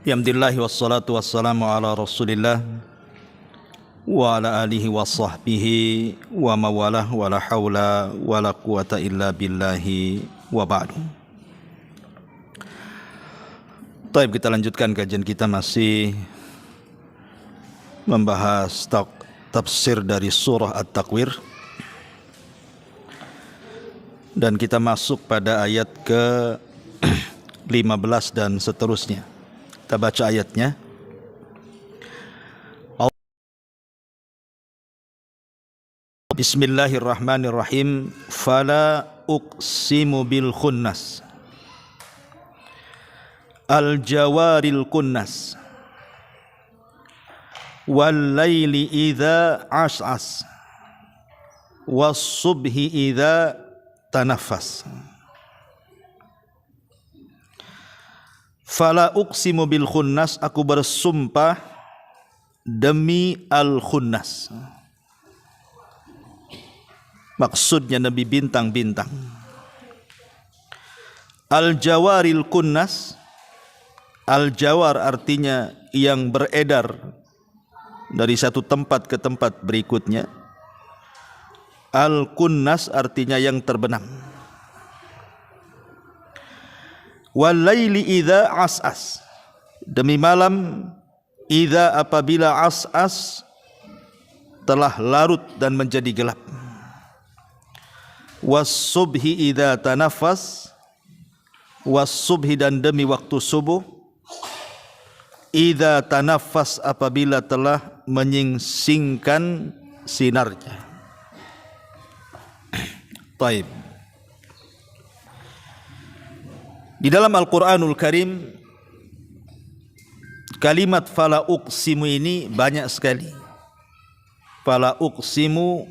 Alhamdulillah wassalatu wassalamu ala Rasulillah wa ala alihi wa sahbihi wa mawalah wa la hawla wa la quwata illa billahi wa ba'du. Baik, kita lanjutkan kajian kita, masih membahas tafsir dari surah At-Takwir, dan kita masuk pada ayat ke 15 dan seterusnya. Kita baca ayatnya. Bismillahirrahmanirrahim. Fala uqsimu bil khunnas, al jawaril kunnas, wal laili idza as'as, was subhi idza tanaffas. Fala uqsimu bil khunnas, aku bersumpah demi al khunnas. Maksudnya Nabi bintang-bintang. Al jawaril kunnas, al jawar artinya yang beredar dari satu tempat ke tempat berikutnya. Al kunnas artinya yang terbenam. Wal laili idza as'as, demi malam idza apabila as'as telah larut dan menjadi gelap. Was subhi idza tanaffas, was subhi dan demi waktu subuh, idza tanaffas apabila telah menyingsingkan sinarnya. Baik. Di dalam Al-Quranul Karim, kalimat fala uqsimu ini banyak sekali. Fala uqsimu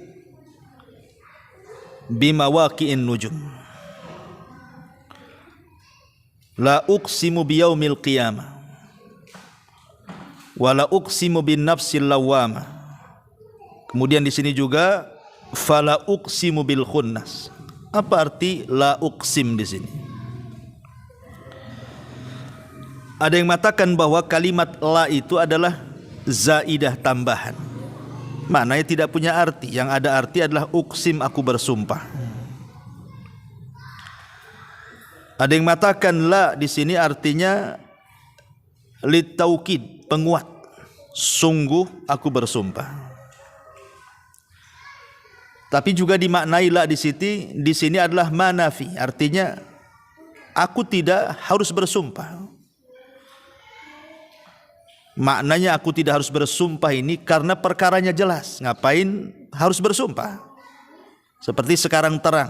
bimawaqi'in nujum, la uqsimu biyaumil qiyamah, wa la uqsimu bin nafsil lawwamah. Kemudian di sini juga fala uqsimu bil khunnas. Apa arti la uqsim di sini? Ada yang mengatakan bahwa kalimat la itu adalah zaidah tambahan, maknanya tidak punya arti. Yang ada arti adalah uqsim, aku bersumpah. Ada yang mengatakan la di sini artinya litaukid, penguat, sungguh aku bersumpah. Tapi juga dimaknai la di sini adalah manafi, artinya aku tidak harus bersumpah. Maknanya aku tidak harus bersumpah ini karena perkaranya jelas. Ngapain harus bersumpah? Seperti sekarang terang,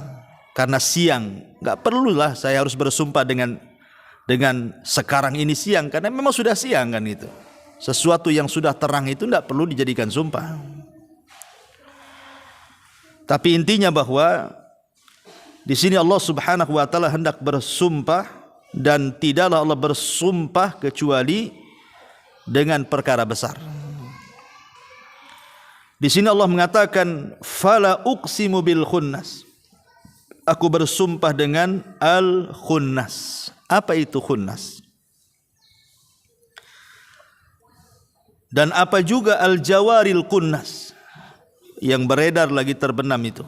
karena siang, nggak perlulah saya harus bersumpah dengan sekarang ini siang, karena memang sudah siang kan itu. Sesuatu yang sudah terang itu nggak perlu dijadikan sumpah. Tapi intinya bahwa di sini Allah Subhanahu wa taala hendak bersumpah, dan tidaklah Allah bersumpah kecuali dengan perkara besar. Di sini Allah mengatakan fala uqsimu bil khunnas, aku bersumpah dengan al khunnas. Apa itu khunnas? Dan apa juga al jawaril kunnas, yang beredar lagi terbenam itu.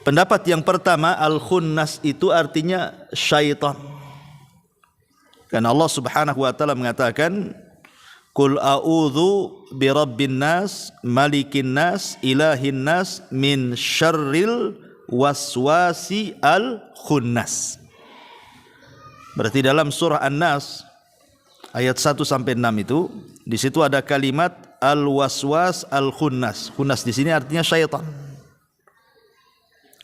Pendapat yang pertama, al khunnas itu artinya syaitan. Karena Allah Subhanahu wa taala mengatakan qul a'udzu birabbin nas malikin nas ilahin nas min syarril waswasi al khunnas. Berarti dalam surah An-Nas ayat 1 sampai 6 itu, di situ ada kalimat al waswas al khunnas. Khunnas di sini artinya syaitan.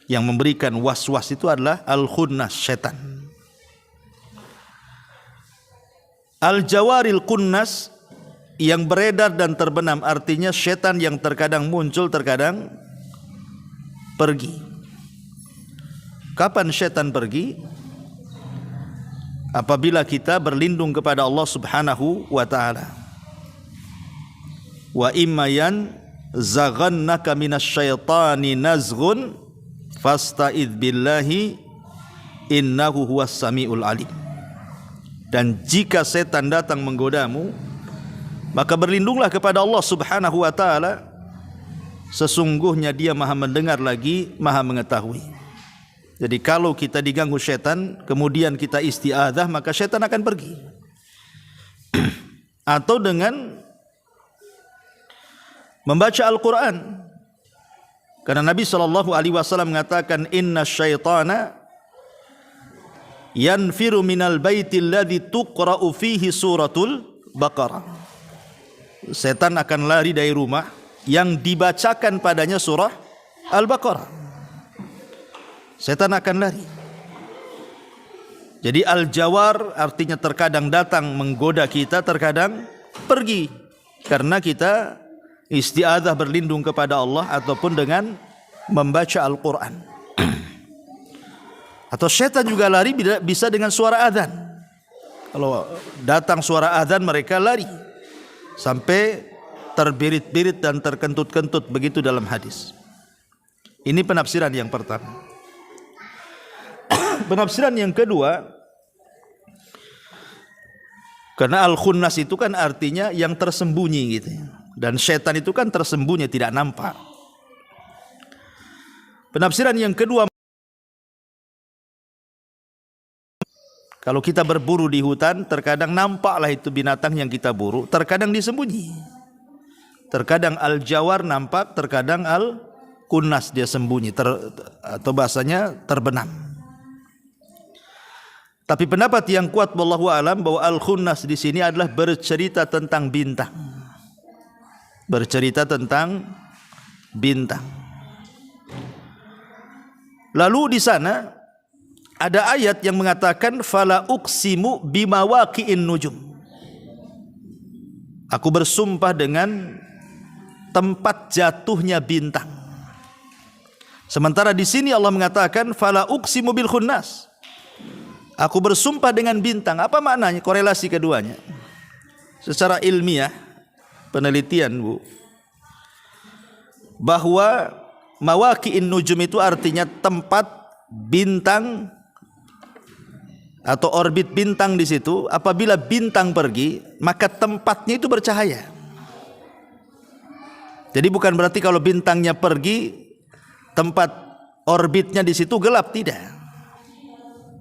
Yang memberikan waswas itu adalah al khunnas, syaitan. Al-jawaril kunnas, yang beredar dan terbenam, artinya setan yang terkadang muncul, terkadang pergi. Kapan setan pergi? Apabila kita berlindung kepada Allah Subhanahu wa taala. Wa imma yanzaghannaka minasyaitani nazghun fasta'idz billahi innahu huwas samiul alim. Dan jika setan datang menggodamu, maka berlindunglah kepada Allah Subhanahu wa taala. Sesungguhnya Dia Maha mendengar lagi Maha mengetahui. Jadi kalau kita diganggu setan, kemudian kita isti'adzah, maka setan akan pergi. Atau dengan membaca Al-Quran. Karena Nabi SAW mengatakan, inna syaitana yanfiru minal baitil ladzi tuqra'u fihi suratul Baqarah. Setan akan lari dari rumah yang dibacakan padanya surah Al-Baqarah. Setan akan lari. Jadi al-jawar artinya terkadang datang menggoda kita, terkadang pergi. Karena kita isti'adzah berlindung kepada Allah ataupun dengan membaca Al-Quran. Atau setan juga lari bisa dengan suara adzan. Kalau datang suara adzan mereka lari sampai terbirit-birit dan terkentut-kentut, begitu dalam hadis. Ini penafsiran yang pertama. Penafsiran yang kedua, karena al-khunnas itu kan artinya yang tersembunyi gitu. Dan setan itu kan tersembunyi, tidak nampak. Penafsiran yang kedua, kalau kita berburu di hutan, terkadang nampaklah itu binatang yang kita buru, terkadang disembunyi. Terkadang al-jawar nampak, terkadang al-kunnas dia sembunyi, atau bahasanya terbenam. Tapi pendapat yang kuat wallahu alam bahwa al-khunnas di sini adalah bercerita tentang bintang. Bercerita tentang bintang. Lalu di sana ada ayat yang mengatakan fala uqsimu bimawaqi'in nujum. Aku bersumpah dengan tempat jatuhnya bintang. Sementara di sini Allah mengatakan fala uqsimu bil khunnas. Aku bersumpah dengan bintang. Apa maknanya? Korelasi keduanya. Secara ilmiah, penelitian Bu, bahwa mawaqi'in nujum itu artinya tempat bintang atau orbit bintang di situ. Apabila bintang pergi, maka tempatnya itu bercahaya. Jadi bukan berarti kalau bintangnya pergi, tempat orbitnya di situ gelap, tidak.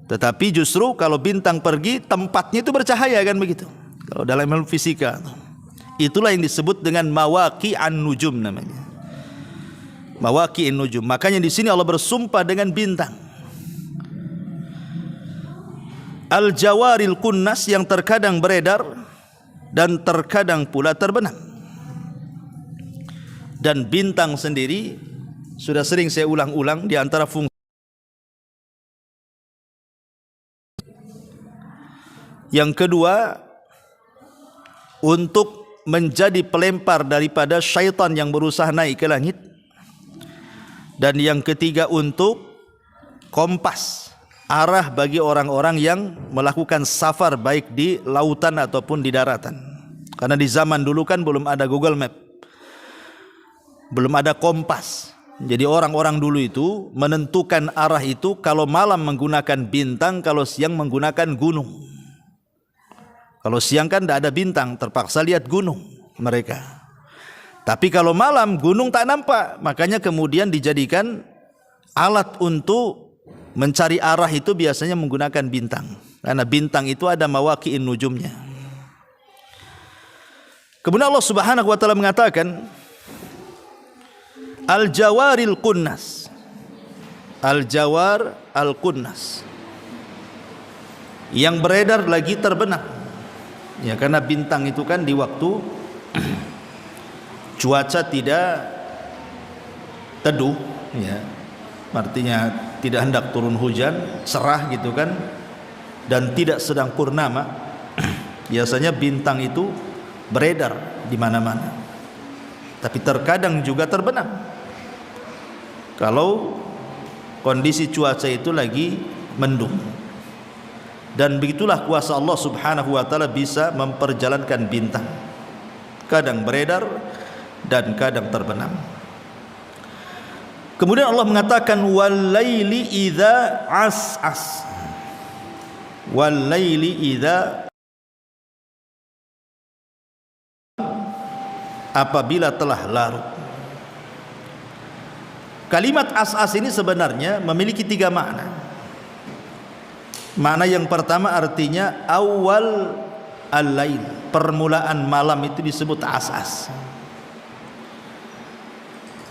Tetapi justru kalau bintang pergi, tempatnya itu bercahaya, kan begitu. Kalau dalam ilmu fisika, itulah yang disebut dengan mawaqi'an nujum namanya. Mawaqi'in nujum. Makanya di sini Allah bersumpah dengan bintang. Al-jawaril kunnas yang terkadang beredar dan terkadang pula terbenam. Dan bintang sendiri sudah sering saya ulang-ulang di antara fungsi. Yang kedua, untuk menjadi pelempar daripada syaitan yang berusaha naik ke langit. Dan yang ketiga, untuk kompas arah bagi orang-orang yang melakukan safar baik di lautan ataupun di daratan. Karena di zaman dulu kan belum ada Google Map, belum ada kompas. Jadi orang-orang dulu itu menentukan arah itu kalau malam menggunakan bintang, kalau siang menggunakan gunung. Kalau siang kan tidak ada bintang, terpaksa lihat gunung mereka. Tapi kalau malam gunung tak nampak, makanya kemudian dijadikan alat untuk mencari arah itu biasanya menggunakan bintang. Karena bintang itu ada mawaqi'in nujumnya. Kemudian Allah Subhanahu wa taala mengatakan al-jawaril kunnas. Al-jawar al-kunnas. Yang beredar lagi terbenam. Ya, karena bintang itu kan di waktu cuaca tidak teduh, ya, artinya tidak hendak turun hujan, cerah gitu kan, dan tidak sedang purnama, biasanya bintang itu beredar di mana-mana. Tapi terkadang juga terbenam kalau kondisi cuaca itu lagi mendung. Dan begitulah kuasa Allah Subhanahu wa taala bisa memperjalankan bintang. Kadang beredar dan kadang terbenam. Kemudian Allah mengatakan wal laili idza as'as. wal laili idza, apabila telah larut. Kalimat as-as ini sebenarnya memiliki 3 makna. Makna yang pertama artinya awal al-lail, permulaan malam itu disebut as-as.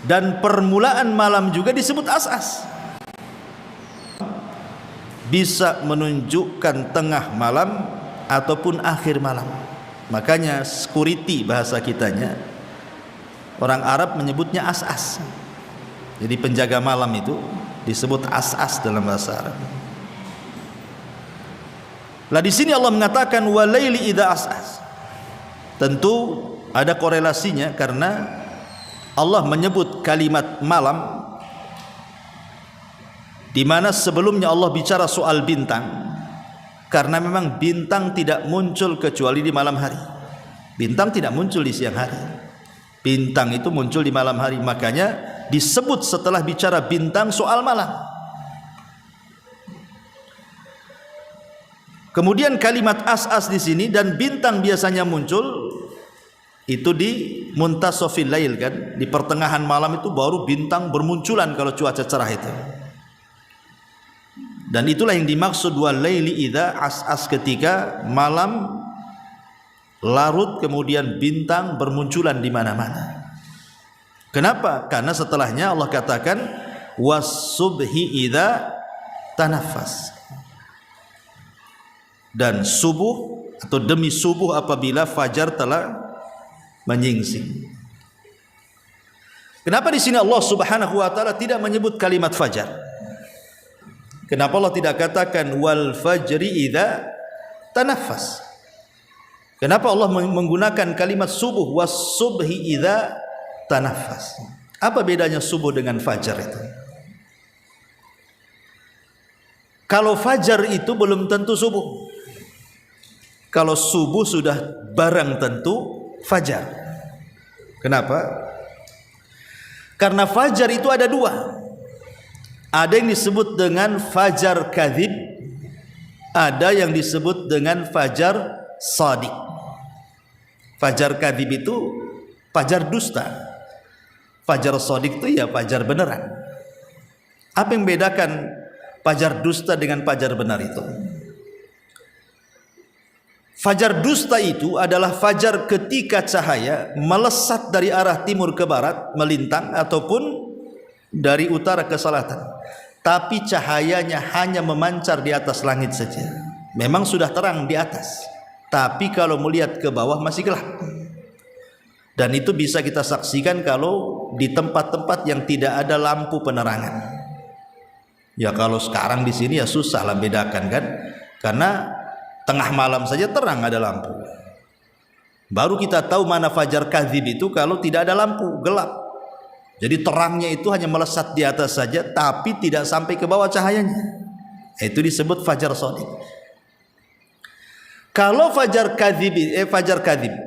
Dan permulaan malam juga disebut as-as. Bisa menunjukkan tengah malam ataupun akhir malam. Makanya security bahasa kitanya, orang Arab menyebutnya as-as. Jadi penjaga malam itu disebut as-as dalam bahasa Arab. Lah di sini Allah mengatakan walaili idza as-as. Tentu ada korelasinya karena Allah menyebut kalimat malam di mana sebelumnya Allah bicara soal bintang, karena memang bintang tidak muncul kecuali di malam hari. Bintang tidak muncul di siang hari. Bintang itu muncul di malam hari, makanya disebut setelah bicara bintang soal malam. Kemudian kalimat as-as di sini, dan bintang biasanya muncul itu di muntasofil lail, kan, di pertengahan malam itu baru bintang bermunculan kalau cuaca cerah itu. Dan itulah yang dimaksud wal laili idza as-as, ketika malam larut kemudian bintang bermunculan di mana-mana. Kenapa? Karena setelahnya Allah katakan was-subhi idza tanaffas. Dan subuh atau demi subuh apabila fajar telah menyingsing. Kenapa di sini Allah Subhanahu wa taala tidak menyebut kalimat fajar? Kenapa Allah tidak katakan wal fajri idza tanaffas? Kenapa Allah menggunakan kalimat subuh was subhi idza tanaffas? Apa bedanya subuh dengan fajar itu? Kalau fajar itu belum tentu subuh. Kalau subuh sudah barang tentu fajar. Kenapa? Karena fajar itu ada 2. Ada yang disebut dengan fajar kadzib, ada yang disebut dengan fajar shadiq. Fajar kadzib itu fajar dusta. Fajar shadiq itu ya fajar beneran. Apa yang membedakan fajar dusta dengan fajar benar itu? Fajar dusta itu adalah fajar ketika cahaya melesat dari arah timur ke barat, melintang, ataupun dari utara ke selatan, tapi cahayanya hanya memancar di atas langit saja. Memang sudah terang di atas, tapi kalau melihat ke bawah masih gelap. Dan itu bisa kita saksikan kalau di tempat-tempat yang tidak ada lampu penerangan. Ya kalau sekarang di sini ya susah lah bedakan, kan, karena tengah malam saja terang ada lampu. Baru kita tahu mana fajar kadzib itu kalau tidak ada lampu, gelap. Jadi terangnya itu hanya melesat di atas saja, tapi tidak sampai ke bawah cahayanya. Itu disebut fajar shadiq. Kalau fajar kadzib,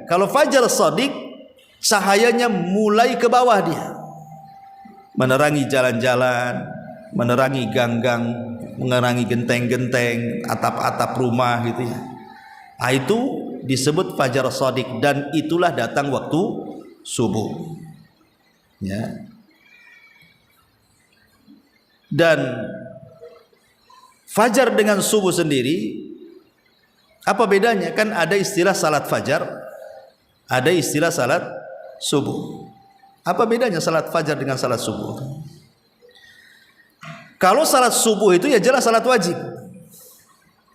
kalau fajar shadiq, cahayanya mulai ke bawah dia, menerangi jalan-jalan, menerangi gang-gang, menerangi genteng-genteng, atap-atap rumah gitu ya. Nah, itu disebut fajar shadiq, dan itulah datang waktu subuh. Ya. Dan fajar dengan subuh sendiri apa bedanya? Kan ada istilah salat fajar, ada istilah salat subuh. Apa bedanya salat fajar dengan salat subuh? Kalau salat subuh itu ya jelas salat wajib.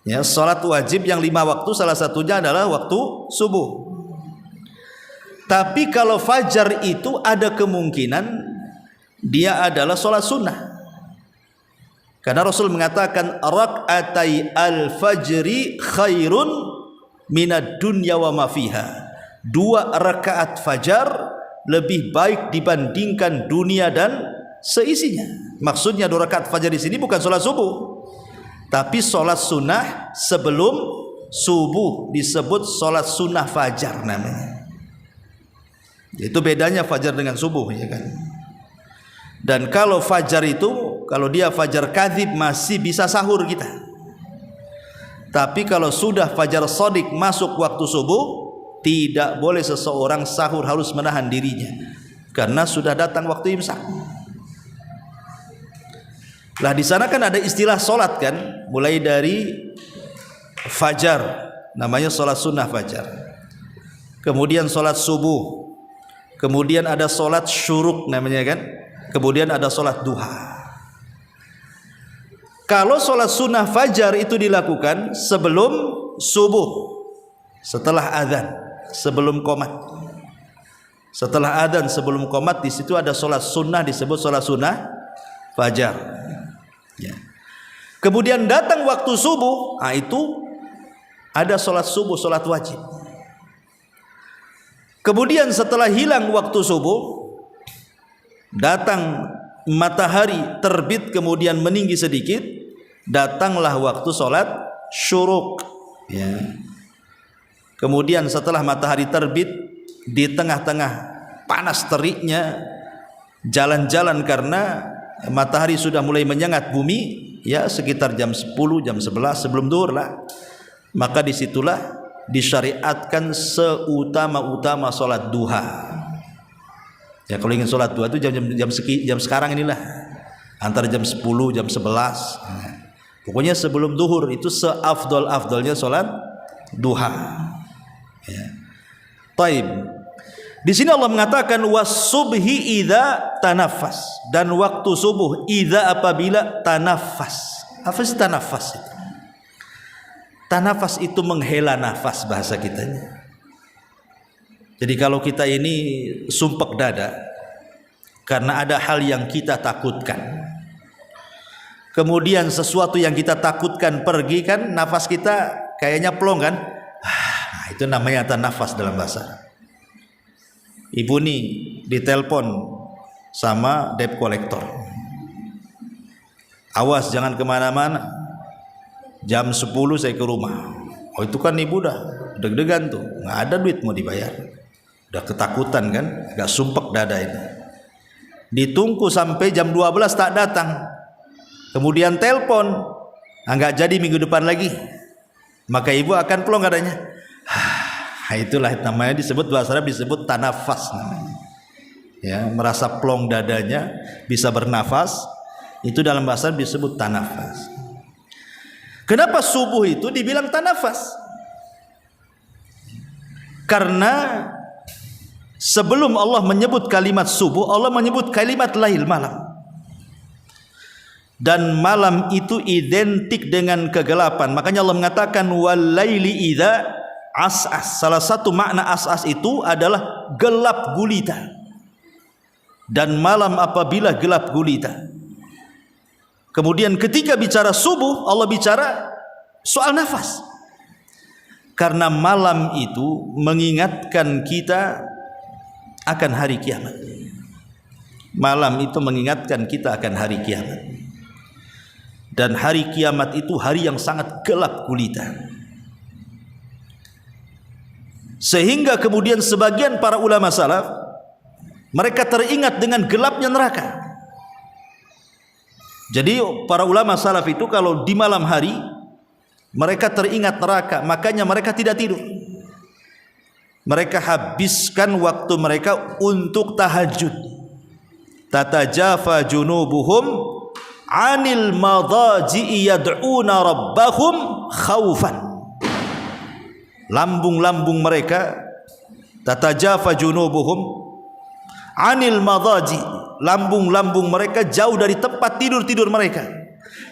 Ya, salat wajib yang 5 waktu salah satunya adalah waktu subuh. Tapi kalau fajar itu ada kemungkinan dia adalah sholat sunnah, karena Rasul mengatakan rak'atai al-fajri khairun minad dunya wa ma fiha. 2 rakaat fajar lebih baik dibandingkan dunia dan seisinya. Maksudnya 2 rakaat fajar di sini bukan sholat subuh, tapi sholat sunnah sebelum subuh, disebut sholat sunnah fajar namanya. Itu bedanya fajar dengan subuh, ya kan. Dan kalau fajar itu, kalau dia fajar kadzib masih bisa sahur kita. Tapi kalau sudah fajar shadiq masuk waktu subuh, tidak boleh seseorang sahur, harus menahan dirinya karena sudah datang waktu imsak. Lah di sana kan ada istilah solat kan, mulai dari fajar namanya solat sunnah fajar, kemudian solat subuh, kemudian ada solat syuruk namanya kan, kemudian ada solat duha. Kalau solat sunnah fajar itu dilakukan sebelum subuh, setelah adzan, sebelum qomat. Setelah adzan, sebelum qomat, di situ ada solat sunnah disebut solat sunnah fajar. Ya. Kemudian datang waktu subuh, itu ada solat subuh, solat wajib. Kemudian setelah hilang waktu subuh, datang matahari terbit kemudian meninggi sedikit, datanglah waktu solat syuruk. Ya. Kemudian setelah matahari terbit, di tengah-tengah panas teriknya jalan-jalan karena matahari sudah mulai menyengat bumi, ya sekitar jam 10, jam 11 sebelum zuhur lah, maka disitulah disyariatkan seutama-utama solat duha. Ya kalau ingin sholat duha itu jam sekarang inilah, antara jam 10 jam 11. Pokoknya sebelum zuhur itu seafdol-afdolnya sholat duha. Ya. Taib. Di sini Allah mengatakan was-subhi idza tanaffas, dan waktu subuh idza apabila tanaffas. Apa sih tanaffas itu? Tanaffas itu menghela nafas bahasa kitanya. Jadi kalau kita ini sumpek dada karena ada hal yang kita takutkan, kemudian sesuatu yang kita takutkan pergi, kan nafas kita kayaknya plong kan, nah, itu namanya nafas dalam bahasa. Ibu nih ditelepon sama debt collector, awas jangan kemana-mana, jam 10 saya ke rumah. Oh itu kan ibu dah deg-degan tuh, nggak ada duit mau dibayar, udah ketakutan kan, agak sumpek dada ini. Ditunggu sampai jam 12 tak datang, kemudian telepon, nggak jadi minggu depan lagi, maka ibu akan plong adanya. Itulah namanya disebut, bahasa Arab disebut tanafas namanya. Ya, merasa plong dadanya, bisa bernafas, itu dalam bahasa Arab disebut tanafas. Kenapa subuh itu dibilang tanafas? Karena sebelum Allah menyebut kalimat subuh, Allah menyebut kalimat lail, malam. Dan malam itu identik dengan kegelapan. Makanya Allah mengatakan wal laili idza as'as. Salah satu makna as'as itu adalah gelap gulita. Dan malam apabila gelap gulita. Kemudian ketika bicara subuh, Allah bicara soal nafas. Karena malam itu mengingatkan kita akan hari kiamat. Malam itu mengingatkan kita akan hari kiamat. Dan hari kiamat itu hari yang sangat gelap gulita. Sehingga kemudian sebagian para ulama salaf, mereka teringat dengan gelapnya neraka. Jadi para ulama salaf itu kalau di malam hari mereka teringat neraka, makanya mereka tidak tidur. Mereka habiskan waktu mereka untuk tahajud. Tatajafa junubuhum 'anil madaji'i yad'una rabbahum khaufan. Lambung-lambung mereka, tatajafa junubuhum 'anil madaji', lambung-lambung mereka jauh dari tempat tidur-tidur mereka.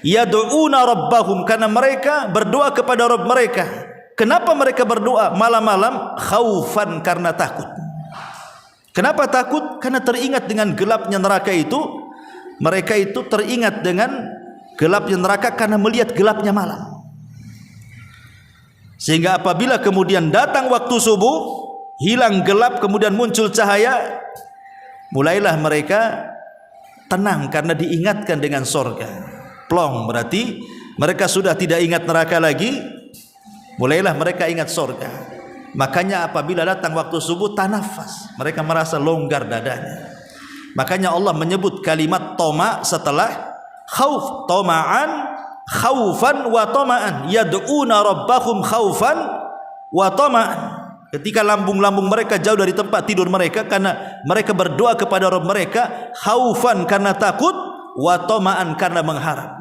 Yad'una rabbahum, karena mereka berdoa kepada Rabb mereka. Kenapa mereka berdoa malam-malam? Khaufan, karena takut. Kenapa takut? Karena teringat dengan gelapnya neraka itu. Mereka itu teringat dengan gelapnya neraka karena melihat gelapnya malam. Sehingga apabila kemudian datang waktu subuh, hilang gelap kemudian muncul cahaya, mulailah mereka tenang karena diingatkan dengan sorga. Plong, berarti mereka sudah tidak ingat neraka lagi, mulailah mereka ingat sorga. Makanya apabila datang waktu subuh, tanafas, mereka merasa longgar dadanya. Makanya Allah menyebut kalimat toma setelah khauf, toma'an khaufan wa tama'an, yad'una rabbahum khaufan wa tama'an. Ketika lambung-lambung mereka jauh dari tempat tidur mereka, karena mereka berdoa kepada Rabb mereka, khaufan karena takut, wa tama'an karena mengharap.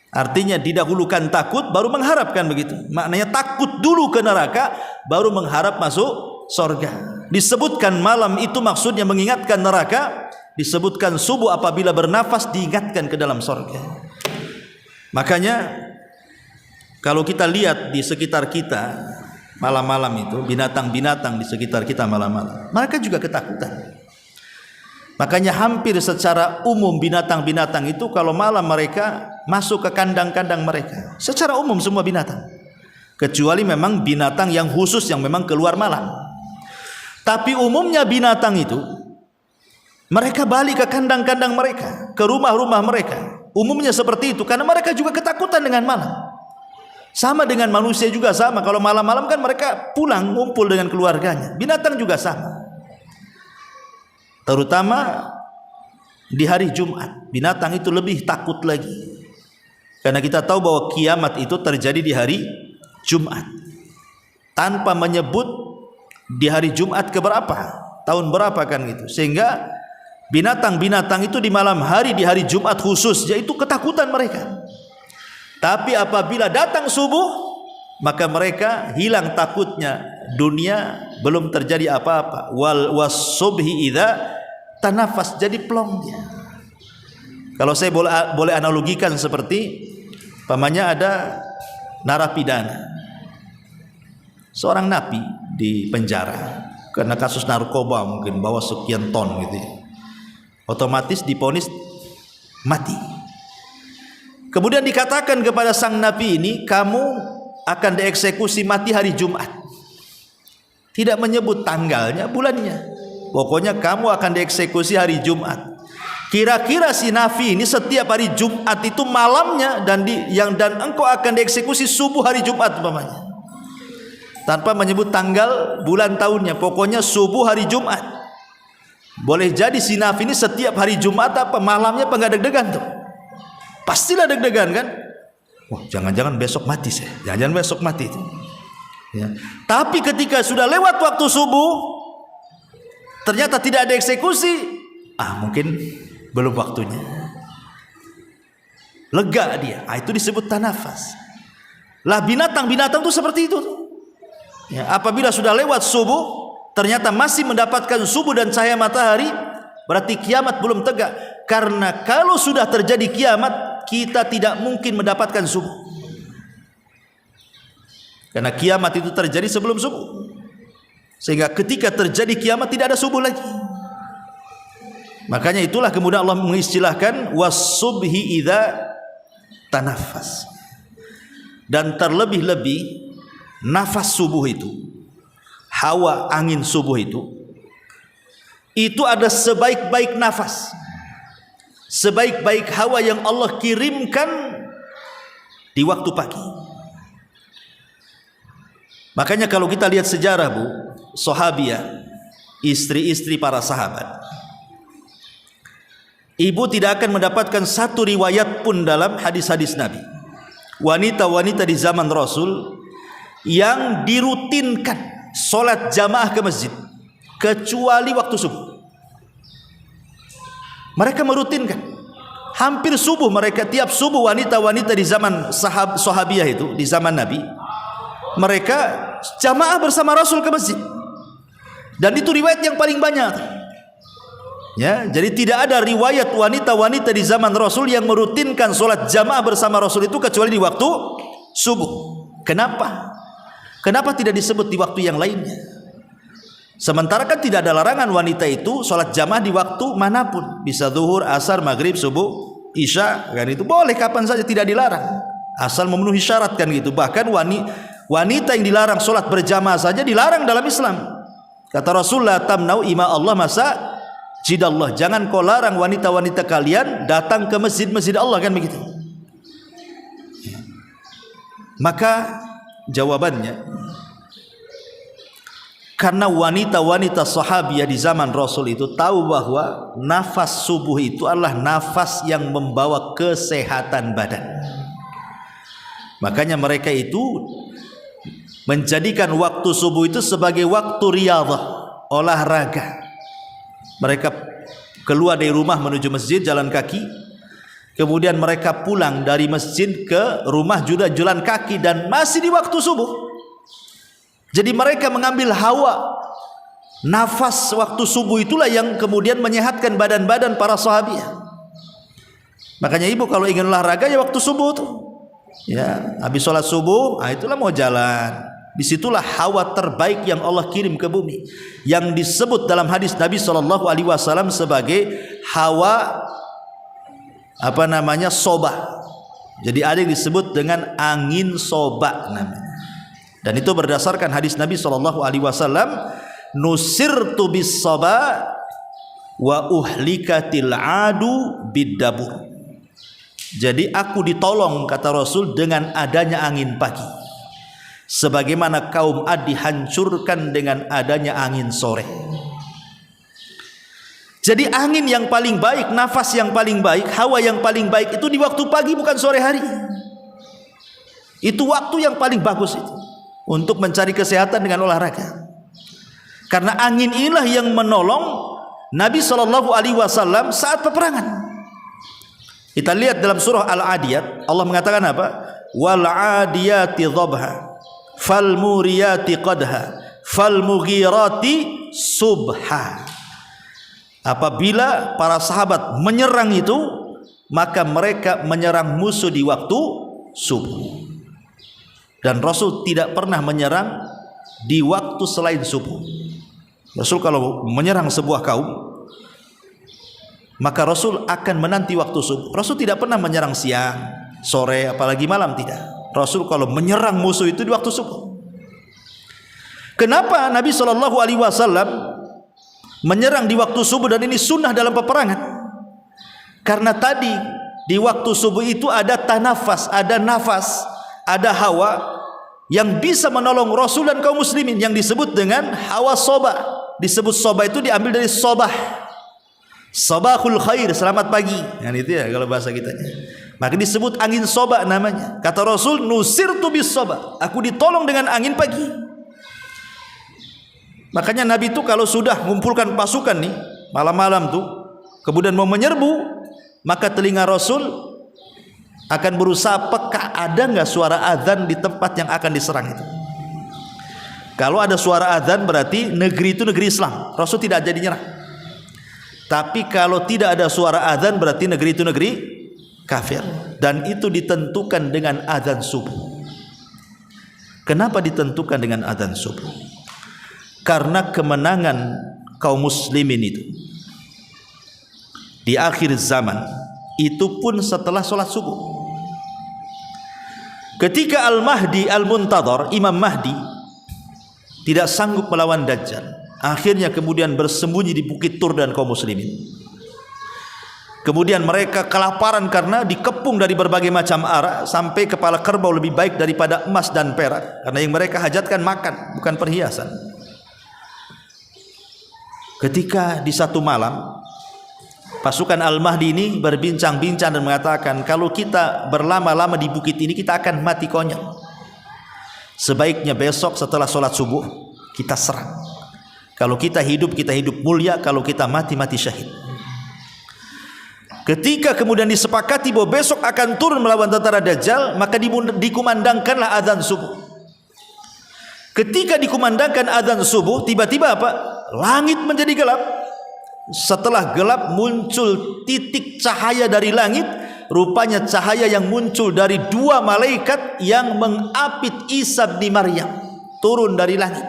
Artinya didahulukan takut baru mengharapkan, begitu. Maknanya takut dulu ke neraka baru mengharap masuk surga. Disebutkan malam itu maksudnya mengingatkan neraka, disebutkan subuh apabila bernafas diingatkan ke dalam surga. Makanya kalau kita lihat di sekitar kita malam-malam itu, binatang-binatang di sekitar kita malam-malam, mereka juga ketakutan. Makanya hampir secara umum binatang-binatang itu kalau malam mereka masuk ke kandang-kandang mereka. Secara umum semua binatang, kecuali memang binatang yang khusus yang memang keluar malam. Tapi umumnya binatang itu mereka balik ke kandang-kandang mereka, ke rumah-rumah mereka. Umumnya seperti itu karena mereka juga ketakutan dengan malam. Sama dengan manusia juga sama. Kalau malam-malam kan mereka pulang ngumpul dengan keluarganya. Binatang juga sama. Terutama di hari Jumat, binatang itu lebih takut lagi. Karena kita tahu bahwa kiamat itu terjadi di hari Jumat. Tanpa menyebut di hari Jumat keberapa, tahun berapa kan gitu. Sehingga binatang-binatang itu di malam hari, di hari Jumat khusus, yaitu ketakutan mereka. Tapi apabila datang subuh, maka mereka hilang takutnya. Dunia belum terjadi apa-apa. Wal wasubhi idza tanafas, jadi plong dia. Kalau saya boleh analogikan seperti pamannya ada narapidana, seorang napi di penjara karena kasus narkoba, mungkin bawa sekian ton gitu ya. Otomatis diponis mati. Kemudian dikatakan kepada sang napi ini, kamu akan dieksekusi mati hari Jumat. Tidak menyebut tanggalnya, bulannya. Pokoknya kamu akan dieksekusi hari Jumat. Kira-kira si nafi ini setiap hari Jumat itu malamnya dan engkau akan dieksekusi subuh hari Jumat umpamanya. Tanpa menyebut tanggal, bulan, tahunnya. Pokoknya subuh hari Jumat. Boleh jadi si nafi ini setiap hari Jumat apa malamnya enggak deg-degan tuh. Pastilah deg-degan kan? Wah, jangan-jangan besok mati saya. Jangan-jangan besok mati itu. Ya. Tapi ketika sudah lewat waktu subuh, ternyata tidak ada eksekusi, mungkin belum waktunya. Lega dia. Itu disebut tanafas. Lah binatang-binatang itu seperti itu. Ya, apabila sudah lewat subuh, ternyata masih mendapatkan subuh dan cahaya matahari, berarti kiamat belum tegak. Karena kalau sudah terjadi kiamat, kita tidak mungkin mendapatkan subuh. Karena kiamat itu terjadi sebelum subuh. Sehingga ketika terjadi kiamat tidak ada subuh lagi. Makanya itulah kemudian Allah mengistilahkan was-subhi idza tanafas. Dan terlebih-lebih nafas subuh itu, hawa angin subuh itu ada sebaik-baik nafas, sebaik-baik hawa yang Allah kirimkan di waktu pagi. Makanya kalau kita lihat sejarah Bu, sahabiah, istri-istri para sahabat, ibu tidak akan mendapatkan satu riwayat pun dalam hadis-hadis Nabi, wanita-wanita di zaman Rasul yang dirutinkan sholat jamaah ke masjid kecuali waktu subuh. Mereka merutinkan hampir subuh, mereka tiap subuh wanita-wanita di zaman sahabiah itu, di zaman Nabi, mereka jamaah bersama Rasul ke masjid. Dan itu riwayat yang paling banyak. Ya, jadi tidak ada riwayat wanita-wanita di zaman Rasul yang merutinkan sholat jamaah bersama Rasul itu kecuali di waktu subuh. Kenapa? Kenapa tidak disebut di waktu yang lainnya? Sementara kan tidak ada larangan wanita itu sholat jamaah di waktu manapun, bisa zuhur, asar, maghrib, subuh, isya, kan itu boleh kapan saja, tidak dilarang, asal memenuhi syarat kan gitu. Bahkan wanita yang dilarang sholat berjamaah saja dilarang dalam Islam. Kata Rasulullah, tamnau ima Allah masa jidallah, jangan kau larang wanita-wanita kalian datang ke masjid-masjid Allah, kan begitu. Maka jawabannya, karena wanita-wanita sahabiah di zaman Rasul itu tahu bahwa nafas subuh itu adalah nafas yang membawa kesehatan badan. Makanya mereka itu menjadikan waktu subuh itu sebagai waktu riyadhah, olahraga. Mereka keluar dari rumah menuju masjid jalan kaki, kemudian mereka pulang dari masjid ke rumah juga jalan kaki, dan masih di waktu subuh. Jadi mereka mengambil hawa, nafas waktu subuh itulah yang kemudian menyehatkan badan-badan para sahabat. Makanya ibu kalau ingin olahraga ya waktu subuh tuh, ya habis sholat subuh, itulah mau jalan. Disitulah hawa terbaik yang Allah kirim ke bumi, yang disebut dalam hadis Nabi SAW sebagai hawa soba. Jadi ada yang disebut dengan angin soba namanya. Dan itu berdasarkan hadis Nabi SAW, nusirtu bis soba wa uhlikatil adu biddabur. Jadi aku ditolong, kata Rasul, dengan adanya angin pagi, sebagaimana kaum Ad dihancurkan dengan adanya angin sore. Jadi angin yang paling baik, nafas yang paling baik, hawa yang paling baik itu di waktu pagi, bukan sore hari. Itu waktu yang paling bagus itu untuk mencari kesehatan dengan olahraga. Karena angin inilah yang menolong Nabi SAW saat peperangan. Kita lihat dalam surah Al-Adiyat, Allah mengatakan apa? Wal adiyati dhabha fal muriyati qadha fal mughirati subha. Apabila para sahabat menyerang itu, maka mereka menyerang musuh di waktu subuh. Dan Rasul tidak pernah menyerang di waktu selain subuh. Rasul kalau menyerang sebuah kaum, maka Rasul akan menanti waktu subuh. Rasul tidak pernah menyerang siang, sore, apalagi malam, tidak. Rasul kalau menyerang musuh itu di waktu subuh. Kenapa Nabi SAW menyerang di waktu subuh, dan ini sunnah dalam peperangan? Karena tadi di waktu subuh itu ada tanafas, ada nafas, ada hawa yang bisa menolong Rasul dan kaum muslimin, yang disebut dengan hawa soba. Disebut soba itu diambil dari sobah, sabahul khair, selamat pagi, kan itu ya kalau bahasa kita. Maka disebut angin soba namanya. Kata Rasul, nusirtu bis soba, aku ditolong dengan angin pagi. Makanya Nabi itu kalau sudah mengumpulkan pasukan nih malam-malam tuh, kemudian mau menyerbu, maka telinga Rasul akan berusaha peka, ada nggak suara azan di tempat yang akan diserang itu. Kalau ada suara azan berarti negeri itu negeri Islam, Rasul tidak jadi nyerang. Tapi kalau tidak ada suara azan berarti negeri itu negeri kafir, dan itu ditentukan dengan azan subuh. Kenapa ditentukan dengan azan subuh? Karena kemenangan kaum muslimin itu di akhir zaman itu pun setelah sholat subuh. Ketika Al-Mahdi Al-Muntadhar, Imam Mahdi, tidak sanggup melawan Dajjal, akhirnya kemudian bersembunyi di Bukit Tur dan kaum muslimin. Kemudian mereka kelaparan karena dikepung dari berbagai macam arah, sampai kepala kerbau lebih baik daripada emas dan perak, karena yang mereka hajatkan makan, bukan perhiasan. Ketika di satu malam, pasukan Al-Mahdi ini berbincang-bincang dan mengatakan, kalau kita berlama-lama di bukit ini kita akan mati konyol. Sebaiknya besok setelah sholat subuh kita serang. Kalau kita hidup mulia, kalau kita mati, mati syahid. Ketika kemudian disepakati bahwa besok akan turun melawan tentara Dajjal, maka dikumandangkanlah azan subuh. Ketika dikumandangkan azan subuh, tiba-tiba apa? Langit menjadi gelap. Setelah gelap muncul titik cahaya dari langit. Rupanya cahaya yang muncul dari dua malaikat yang mengapit Isa bin Maryam, turun dari langit.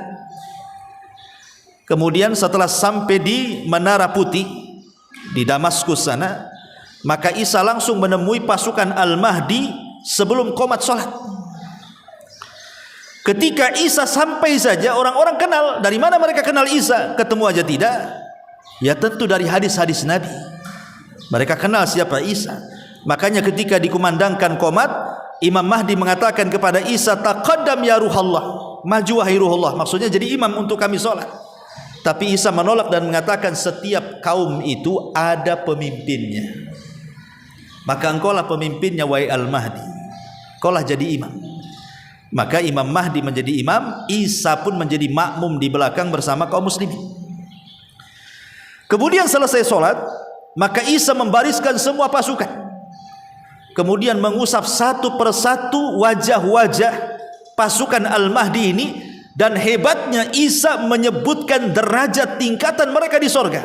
Kemudian setelah sampai di Menara Putih di Damaskus sana, maka Isa langsung menemui pasukan Al-Mahdi sebelum qomat sholat. Ketika Isa sampai saja, orang-orang kenal. Dari mana mereka kenal Isa? Ketemu aja tidak? Ya tentu dari hadis-hadis Nabi. Mereka kenal siapa Isa. Makanya ketika dikumandangkan qomat, Imam Mahdi mengatakan kepada Isa, taqaddam ya ruhallah, maju wahai ruhullah, maksudnya jadi imam untuk kami sholat. Tapi Isa menolak dan mengatakan, setiap kaum itu ada pemimpinnya, maka engkaulah pemimpinnya wahai Al-Mahdi. kaulah jadi imam. Maka Imam Mahdi menjadi imam, Isa pun menjadi makmum di belakang bersama kaum muslimin. Kemudian selesai sholat, maka Isa membariskan semua pasukan, kemudian mengusap satu persatu wajah-wajah pasukan Al-Mahdi ini. Dan hebatnya Isa menyebutkan derajat tingkatan mereka di sorga.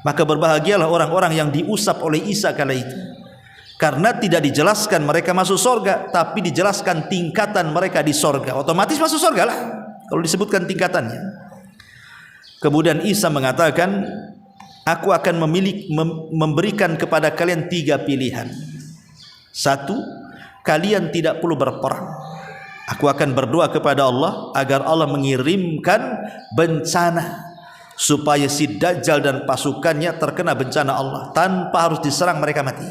Maka berbahagialah orang-orang yang diusap oleh Isa kala itu, karena tidak dijelaskan mereka masuk sorga, tapi dijelaskan tingkatan mereka di sorga. Otomatis masuk sorga lah kalau disebutkan tingkatannya. Kemudian Isa mengatakan, aku akan memberikan kepada kalian 3 pilihan. 1, kalian tidak perlu berperang. Aku akan berdoa kepada Allah agar Allah mengirimkan bencana supaya si Dajjal dan pasukannya terkena bencana Allah tanpa harus diserang, mereka mati.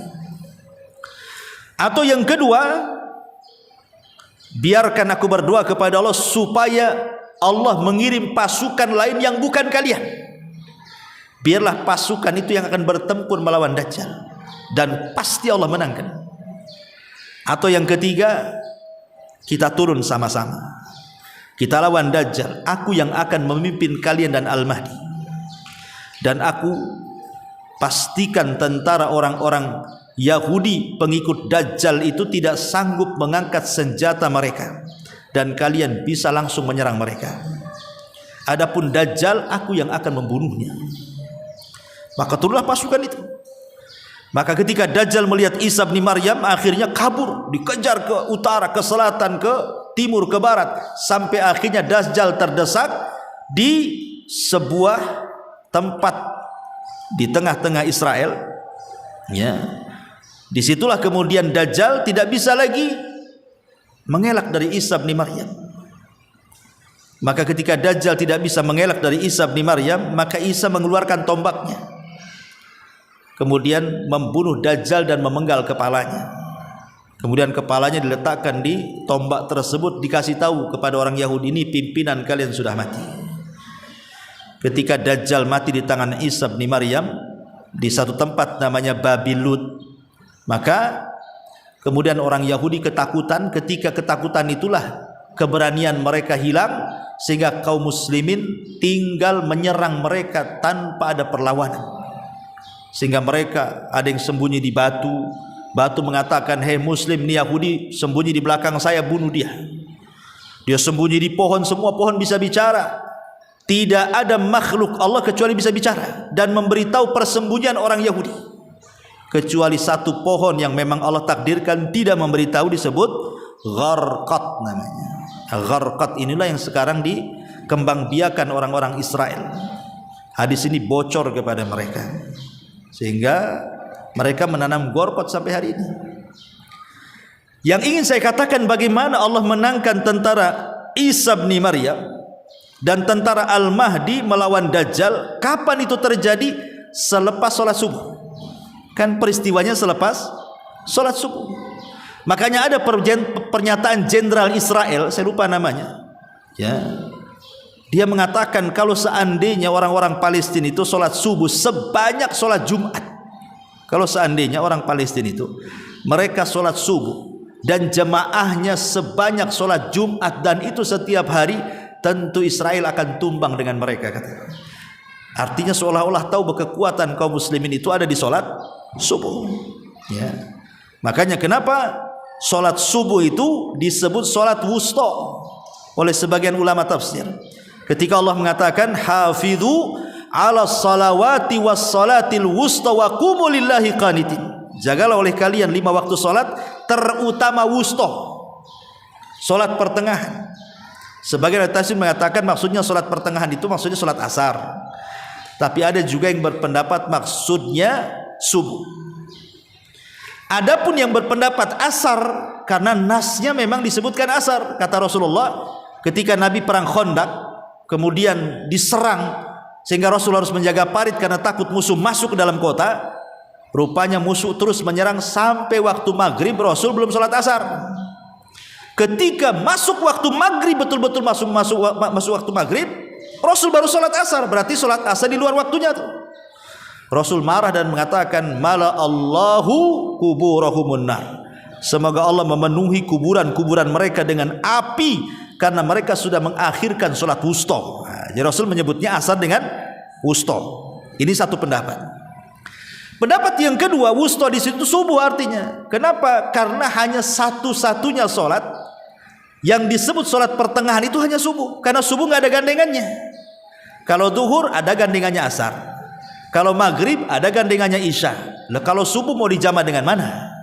Atau yang kedua, biarkan aku berdoa kepada Allah supaya Allah mengirim pasukan lain yang bukan kalian. Biarlah pasukan itu yang akan bertempur melawan Dajjal, dan pasti Allah menangkan. Atau yang ketiga, kita turun sama-sama, kita lawan Dajjal. Aku yang akan memimpin kalian dan Al-Mahdi, dan aku pastikan tentara orang-orang Yahudi pengikut Dajjal itu tidak sanggup mengangkat senjata mereka, dan kalian bisa langsung menyerang mereka. Adapun Dajjal, aku yang akan membunuhnya. Maka turunlah pasukan itu. Maka ketika Dajjal melihat Isa bin Maryam, akhirnya kabur, dikejar ke utara, ke selatan, ke timur, ke barat, sampai akhirnya Dajjal terdesak di sebuah tempat di tengah-tengah Israel. Ya, disitulah kemudian Dajjal tidak bisa lagi mengelak dari Isa bin Maryam. Maka ketika Dajjal tidak bisa mengelak dari Isa bin Maryam, maka Isa mengeluarkan tombaknya, kemudian membunuh Dajjal dan memenggal kepalanya. Kemudian kepalanya diletakkan di tombak tersebut, dikasih tahu kepada orang Yahudi, ini pimpinan kalian sudah mati. Ketika Dajjal mati di tangan Isa bin Maryam di satu tempat namanya Babil Lut, maka kemudian orang Yahudi ketakutan. Ketika ketakutan itulah keberanian mereka hilang, sehingga kaum muslimin tinggal menyerang mereka tanpa ada perlawanan. Sehingga mereka ada yang sembunyi di batu. Batu mengatakan, hei muslim, ini Yahudi sembunyi di belakang saya, bunuh dia. Dia sembunyi di pohon, semua pohon bisa bicara. Tidak ada makhluk Allah kecuali bisa bicara dan memberitahu persembunyian orang Yahudi, kecuali satu pohon yang memang Allah takdirkan tidak memberitahu, disebut Gharqad namanya. Gharqad inilah yang sekarang dikembangbiakan orang-orang Israel. Hadis ini bocor kepada mereka, sehingga mereka menanam Gharqad sampai hari ini. Yang ingin saya katakan, bagaimana Allah menangkan tentara Isa bin Maryam dan tentara Al-Mahdi melawan Dajjal. Kapan itu terjadi? Selepas sholat subuh. Kan peristiwanya selepas sholat subuh. Makanya ada pernyataan jenderal Israel, saya lupa namanya, ya, dia mengatakan kalau seandainya orang-orang Palestina itu sholat subuh sebanyak sholat Jumat, kalau seandainya orang Palestina itu mereka sholat subuh dan jemaahnya sebanyak sholat Jumat, dan itu setiap hari, tentu Israel akan tumbang dengan mereka, katanya. Artinya seolah-olah tahu bahwa kekuatan kaum muslimin itu ada di sholat subuh, ya. Makanya kenapa sholat subuh itu disebut sholat wusta oleh sebagian ulama tafsir, ketika Allah mengatakan hafidhu ala salawati was salatil wusta wa qumu lillahi qanitin. Jagalah oleh kalian 5 waktu sholat, terutama wusta, sholat pertengahan. Sebagian tafsir mengatakan maksudnya sholat pertengahan itu maksudnya sholat asar, tapi ada juga yang berpendapat maksudnya subuh. Adapun yang berpendapat asar, karena nasnya memang disebutkan asar. Kata Rasulullah, ketika Nabi perang Khandaq kemudian diserang sehingga Rasul harus menjaga parit karena takut musuh masuk ke dalam kota. Rupanya musuh terus menyerang sampai waktu maghrib, Rasul belum sholat asar. Ketika masuk waktu maghrib, betul-betul masuk waktu maghrib, Rasul baru sholat asar. Berarti sholat asar di luar waktunya tuh. Rasul marah dan mengatakan, mala Allahu kuburahumun nar. Semoga Allah memenuhi kuburan-kuburan mereka dengan api karena mereka sudah mengakhirkan sholat wusta. Jadi Rasul menyebutnya asar dengan wusta. Ini satu pendapat. Pendapat yang kedua, wusta di situ subuh artinya. Kenapa? Karena hanya satu-satunya sholat yang disebut sholat pertengahan itu hanya subuh. Karena subuh nggak ada gandengannya. Kalau duhur ada gandengannya asar. Kalau maghrib ada gandengannya isya. Kalau subuh mau dijama dengan mana?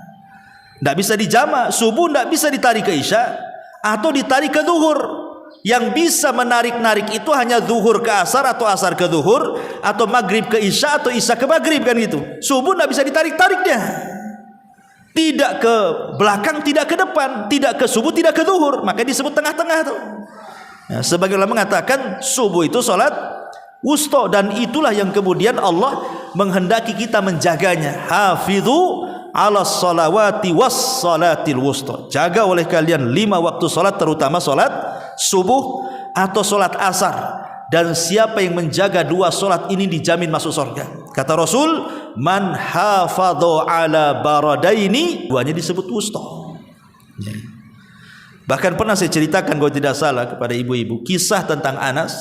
Tidak bisa dijama. Subuh tidak bisa ditarik ke isya atau ditarik ke duhur. Yang bisa menarik-narik itu hanya duhur ke asar atau asar ke duhur, atau maghrib ke isya atau isya ke maghrib, kan gitu. Subuh tidak bisa ditarik-tarik dia. Tidak ke belakang, tidak ke depan, tidak ke subuh, tidak ke duhur. Maka disebut tengah-tengah tuh. Ya, sebagian ulama mengatakan subuh itu sholat wusta, dan itulah yang kemudian Allah menghendaki kita menjaganya. Hafidhu ala salawati was salatil wusta. Jaga oleh kalian 5 waktu salat, terutama salat subuh atau salat asar. Dan siapa yang menjaga 2 salat ini dijamin masuk surga. Kata Rasul, man hafadhu ala baradaini, duanya disebut wusta. Ya. Bahkan pernah saya ceritakan kalau tidak salah kepada ibu-ibu kisah tentang Anas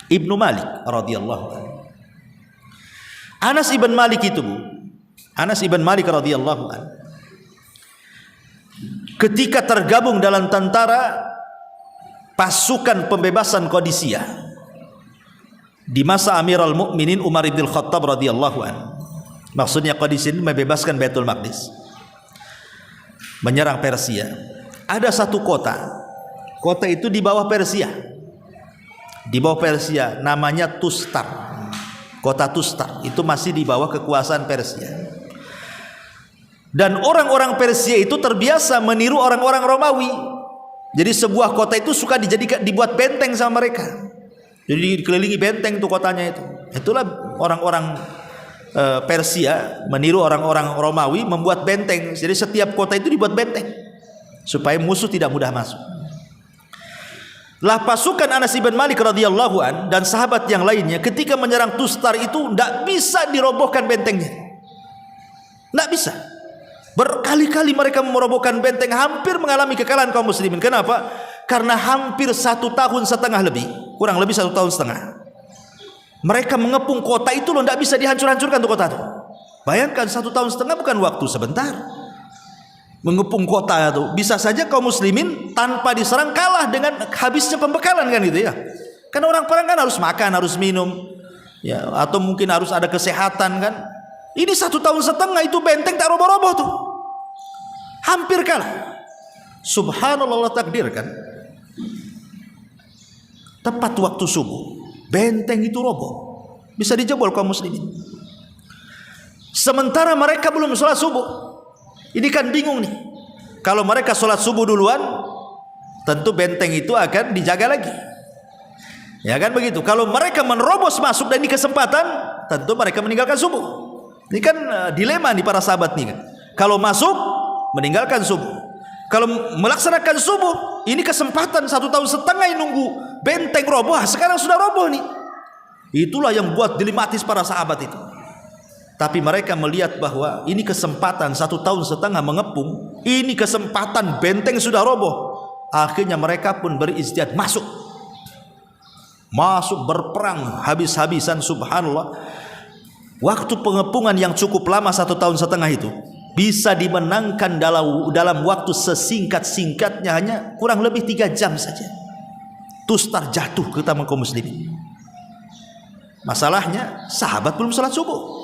Ibnu Malik radhiyallahu anhu. Anas ibn Malik itu, Bu, Anas ibn Malik radhiyallahu anhu, ketika tergabung dalam tentara pasukan pembebasan Qadisiyah di masa Amirul Mukminin Umar bin Khattab radhiyallahu anhu. Maksudnya Qadisiyah ini membebaskan Baitul Maqdis, menyerang Persia. Ada satu kota. Kota itu di bawah Persia. Di bawah Persia, namanya Tustar. Kota Tustar itu masih di bawah kekuasaan Persia. Dan orang-orang Persia itu terbiasa meniru orang-orang Romawi. Jadi sebuah kota itu suka dibuat benteng sama mereka. Jadi dikelilingi benteng tuh kotanya itu. Itulah orang-orang Persia meniru orang-orang Romawi membuat benteng. Jadi setiap kota itu dibuat benteng supaya musuh tidak mudah masuk. Lah pasukan Anas ibn Malik radhiyallahu an dan sahabat yang lainnya ketika menyerang Tustar itu tidak bisa dirobohkan bentengnya. Tidak bisa. Berkali-kali mereka merobohkan benteng, hampir mengalami kekalahan kaum muslimin. Kenapa? Karena hampir 1,5 tahun lebih, kurang lebih 1,5 tahun. Mereka mengepung kota itu loh, tidak bisa dihancur-hancurkan tuh kota itu. Bayangkan 1,5 tahun bukan waktu sebentar. Mengepung kota itu, bisa saja kaum muslimin tanpa diserang kalah dengan habisnya pembekalan, kan gitu ya. Karena orang perang kan harus makan, harus minum, ya, atau mungkin harus ada kesehatan kan. Ini 1,5 tahun itu benteng tak roboh-roboh tuh, hampir kalah. Subhanallah, takdirkan tepat waktu subuh benteng itu roboh, bisa dijebol kaum muslimin. Sementara mereka belum sholat subuh. Ini kan bingung nih. Kalau mereka sholat subuh duluan, tentu benteng itu akan dijaga lagi. Ya kan begitu. Kalau mereka menerobos masuk dan ini kesempatan, tentu mereka meninggalkan subuh. Ini kan dilema nih para sahabat nih kan. Kalau masuk, meninggalkan subuh. Kalau melaksanakan subuh, ini kesempatan 1,5 tahun nunggu benteng roboh. Sekarang sudah roboh nih. Itulah yang buat dilematis para sahabat itu. Tapi mereka melihat bahwa ini kesempatan 1,5 tahun mengepung, ini kesempatan benteng sudah roboh. Akhirnya mereka pun beristihad masuk berperang habis-habisan. Subhanallah, waktu pengepungan yang cukup lama 1,5 tahun itu bisa dimenangkan dalam waktu sesingkat-singkatnya, hanya kurang lebih 3 jam saja. Tustar jatuh ke tangan kaum muslimin. Masalahnya sahabat belum sholat subuh,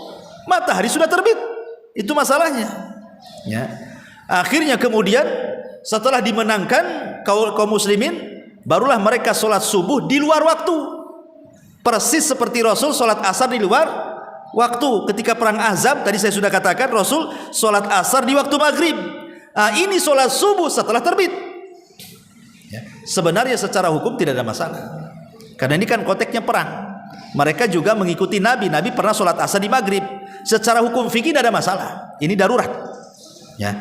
matahari sudah terbit. Itu masalahnya ya. Akhirnya kemudian setelah dimenangkan kaum muslimin, barulah mereka sholat subuh di luar waktu, persis seperti Rasul sholat asar di luar waktu. Ketika perang Ahzab tadi saya sudah katakan, Rasul sholat asar di waktu maghrib. Ini sholat subuh setelah terbit ya. Sebenarnya secara hukum tidak ada masalah, karena ini kan konteksnya perang. Mereka juga mengikuti Nabi pernah sholat asar di maghrib. Secara hukum fikih tidak ada masalah, ini darurat ya.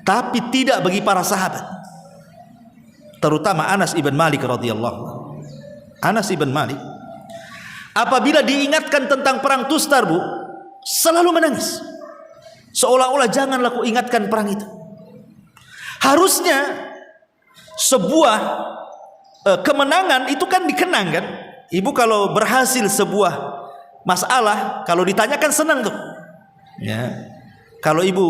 Tapi tidak bagi para sahabat, terutama Anas ibn Malik radhiyallahu anhu. Anas ibn Malik apabila diingatkan tentang perang Tustar, Bu, selalu menangis, seolah-olah janganlah ku ingatkan perang itu. Harusnya sebuah kemenangan itu kan dikenang kan. Ibu kalau berhasil sebuah masalah, kalau ditanyakan senang tuh. Ya. Kalau ibu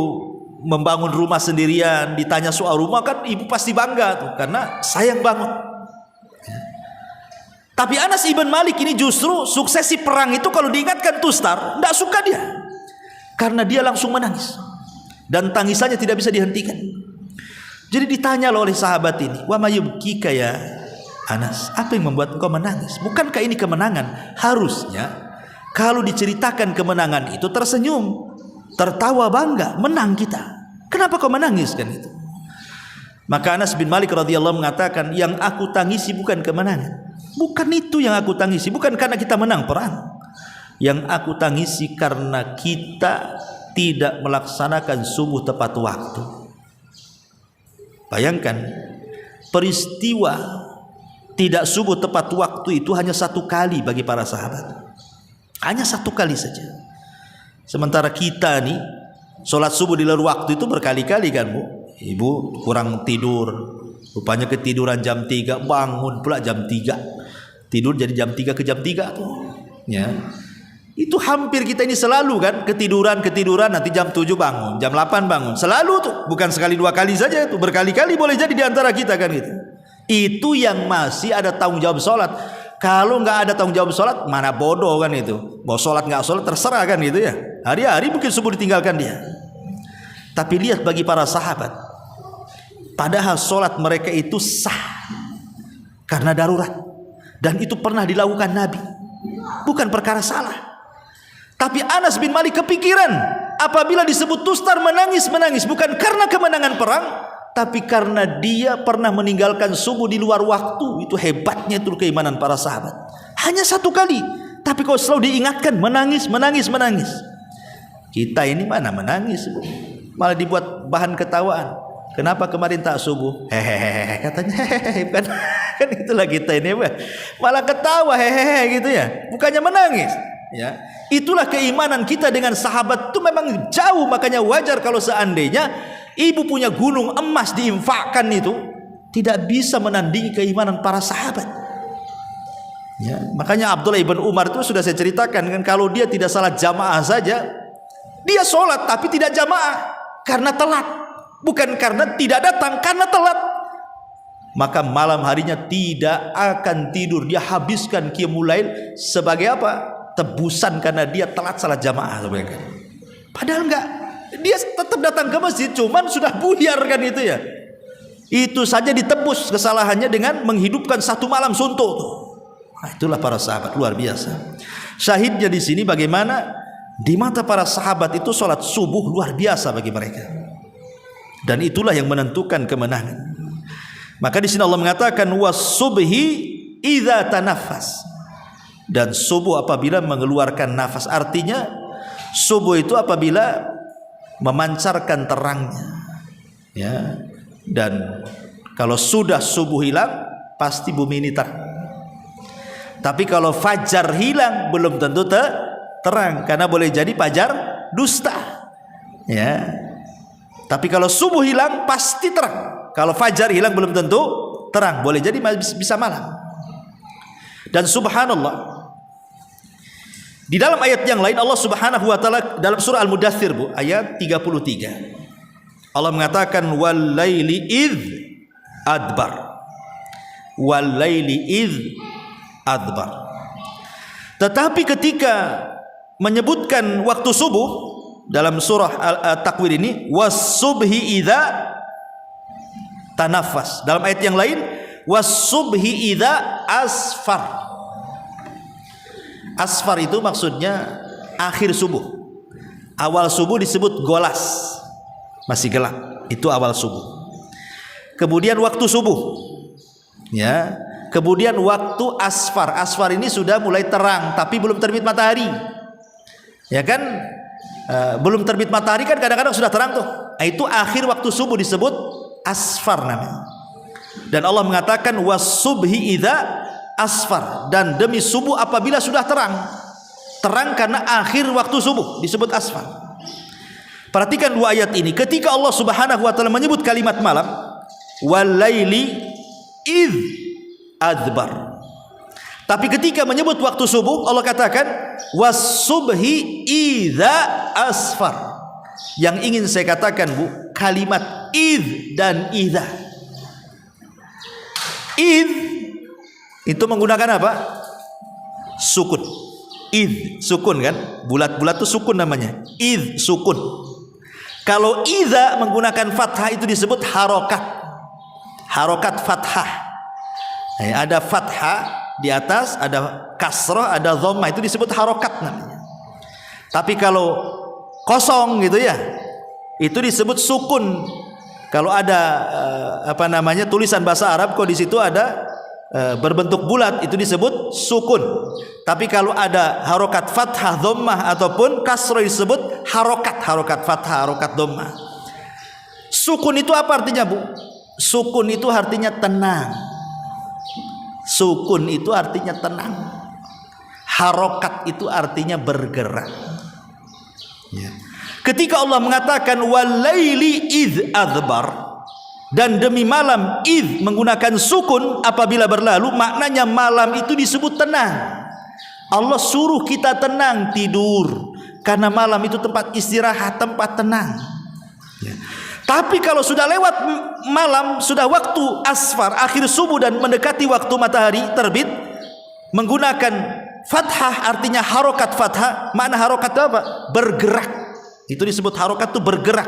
membangun rumah sendirian, ditanya soal rumah kan ibu pasti bangga tuh, karena sayang bangun. Ya. Tapi Anas ibn Malik ini justru suksesi perang itu kalau diingatkan Tustar, tidak suka dia, karena dia langsung menangis dan tangisannya tidak bisa dihentikan. Jadi ditanya oleh sahabat ini, wa mayubkika ya Anas, apa yang membuat engkau menangis? Bukankah ini kemenangan? Harusnya kalau diceritakan kemenangan itu tersenyum, tertawa bangga, menang kita. Kenapa kau menangis kan itu? Maka Anas bin Malik radhiyallahu mengatakan, yang aku tangisi bukan kemenangan. Bukan itu yang aku tangisi, bukan karena kita menang perang. Yang aku tangisi karena kita tidak melaksanakan subuh tepat waktu. Bayangkan, peristiwa tidak subuh tepat waktu itu hanya satu kali bagi para sahabat. Hanya satu kali saja. Sementara kita nih, sholat subuh di luar waktu itu berkali-kali kan Bu. Ibu kurang tidur, rupanya ketiduran jam 3, bangun pula jam 3. Tidur jadi jam 3 ke jam 3 tuh. Ya. Itu hampir kita ini selalu kan, ketiduran nanti jam 7 bangun, jam 8 bangun. Selalu tuh, bukan sekali dua kali saja itu, berkali-kali boleh jadi di antara kita kan gitu. Itu yang masih ada tanggung jawab sholat. Kalau nggak ada tanggung jawab sholat, mana bodoh kan itu. Mau sholat nggak sholat terserah kan gitu ya. Hari-hari mungkin subuh ditinggalkan dia. Tapi lihat bagi para sahabat, padahal sholat mereka itu sah karena darurat, dan itu pernah dilakukan Nabi, bukan perkara salah. Tapi Anas bin Malik kepikiran apabila disebut Tustar menangis bukan karena kemenangan perang, tapi karena dia pernah meninggalkan subuh di luar waktu. Itu hebatnya itu keimanan para sahabat. Hanya satu kali, tapi kalau selalu diingatkan menangis. Kita ini mana menangis, Bu? Malah dibuat bahan ketawaan. Kenapa kemarin tak subuh? Hehehe katanya. Kan itulah kita ini, Bu. Malah ketawa hehehe gitu ya. Bukannya menangis. Ya, itulah keimanan kita dengan sahabat itu memang jauh. Makanya wajar kalau seandainya ibu punya gunung emas diinfakkan, itu tidak bisa menandingi keimanan para sahabat. Ya, makanya Abdullah ibn Umar itu sudah saya ceritakan kan, kalau dia tidak salat jamaah saja, dia sholat tapi tidak jamaah karena telat, bukan karena tidak datang, karena telat. Maka malam harinya tidak akan tidur, dia habiskan qiyamul lail sebagai apa? Tebusan karena dia telat salat jamaah. Padahal enggak, dia tetap datang ke masjid, cuman sudah buyar kan itu ya. Itu saja ditebus kesalahannya dengan menghidupkan satu malam suntuk. Nah, itulah para sahabat luar biasa. Syahidnya di sini bagaimana di mata para sahabat itu sholat subuh luar biasa bagi mereka, dan itulah yang menentukan kemenangan. Maka di sini Allah mengatakan was-subhi idza tanaffas. Dan subuh apabila mengeluarkan nafas. Artinya subuh itu apabila memancarkan terangnya, ya. Dan kalau sudah subuh hilang, pasti bumi ini terang. Tapi kalau fajar hilang, belum tentu terang, karena boleh jadi fajar dusta, ya. Tapi kalau subuh hilang pasti terang. Kalau fajar hilang belum tentu terang, boleh jadi bisa malam. Dan subhanallah, di dalam ayat yang lain Allah Subhanahu wa taala dalam surah Al-Mudaththir, Bu, ayat 33. Allah mengatakan wal laili idz adbar. Wal laili idz adbar. Tetapi ketika menyebutkan waktu subuh dalam surah At-Takwir ini, was-subhi idza tanaffas. Dalam ayat yang lain, was-subhi idza asfar. Asfar itu maksudnya akhir subuh. Awal subuh disebut golas, masih gelap, itu awal subuh. Kemudian waktu subuh, ya. Kemudian waktu asfar. Asfar ini sudah mulai terang tapi belum terbit matahari, ya kan? Belum terbit matahari kan kadang-kadang sudah terang tuh. Nah, itu akhir waktu subuh disebut asfar namanya. Dan Allah mengatakan was-subhi idza asfar, dan demi subuh apabila sudah terang. Terang karena akhir waktu subuh disebut asfar. Perhatikan dua ayat ini. Ketika Allah Subhanahu wa taala menyebut kalimat malam, walaili idh adbar. Tapi ketika menyebut waktu subuh, Allah katakan was-subhi idza asfar. Yang ingin saya katakan, Bu, kalimat idh dan idza. Idh itu menggunakan apa? Sukun. Idh, sukun kan? Bulat-bulat itu sukun namanya. Idh, sukun. Kalau idza menggunakan fathah itu disebut harokat. Harokat fathah. Ada fathah di atas, ada kasrah, ada dhammah, itu disebut harokat namanya. Tapi kalau kosong gitu ya, itu disebut sukun. Kalau ada tulisan bahasa Arab, kok di situ ada berbentuk bulat, itu disebut sukun. Tapi kalau ada harokat fathah, dhammah ataupun kasrah disebut harokat fathah, harokat dhammah. Sukun itu apa artinya, Bu? Sukun itu artinya tenang. Sukun itu artinya tenang. Harokat itu artinya bergerak. Ya. Ketika Allah mengatakan walaili idh adbar, dan demi malam, idh menggunakan sukun apabila berlalu, maknanya malam itu disebut tenang. Allah suruh kita tenang, tidur, karena malam itu tempat istirahat, tempat tenang. Ya. Tapi kalau sudah lewat malam, sudah waktu asfar, akhir subuh dan mendekati waktu matahari terbit, menggunakan fathah artinya harokat fathah. Makna harokat itu apa? Bergerak. Itu disebut harokat, itu bergerak.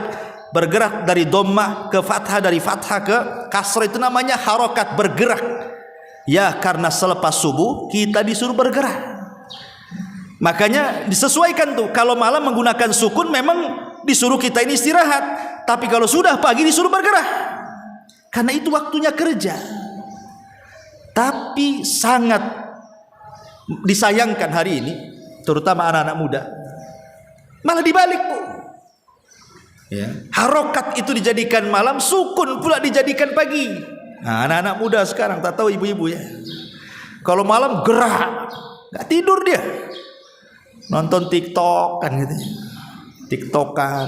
Bergerak dari dhammah ke fathah, dari fathah ke kasrah, itu namanya harokat, bergerak. Ya, karena selepas subuh kita disuruh bergerak. Makanya disesuaikan tuh, kalau malam menggunakan sukun memang disuruh kita ini istirahat. Tapi kalau sudah pagi disuruh bergerak, karena itu waktunya kerja. Tapi sangat disayangkan hari ini, terutama anak-anak muda, malah dibalik, Bu. Ya. Harokat itu dijadikan malam, sukun pula dijadikan pagi. Nah, anak-anak muda sekarang, tak tahu ibu-ibu ya, kalau malam gerak, nggak tidur dia, nonton TikTok kan gitu, TikTokan,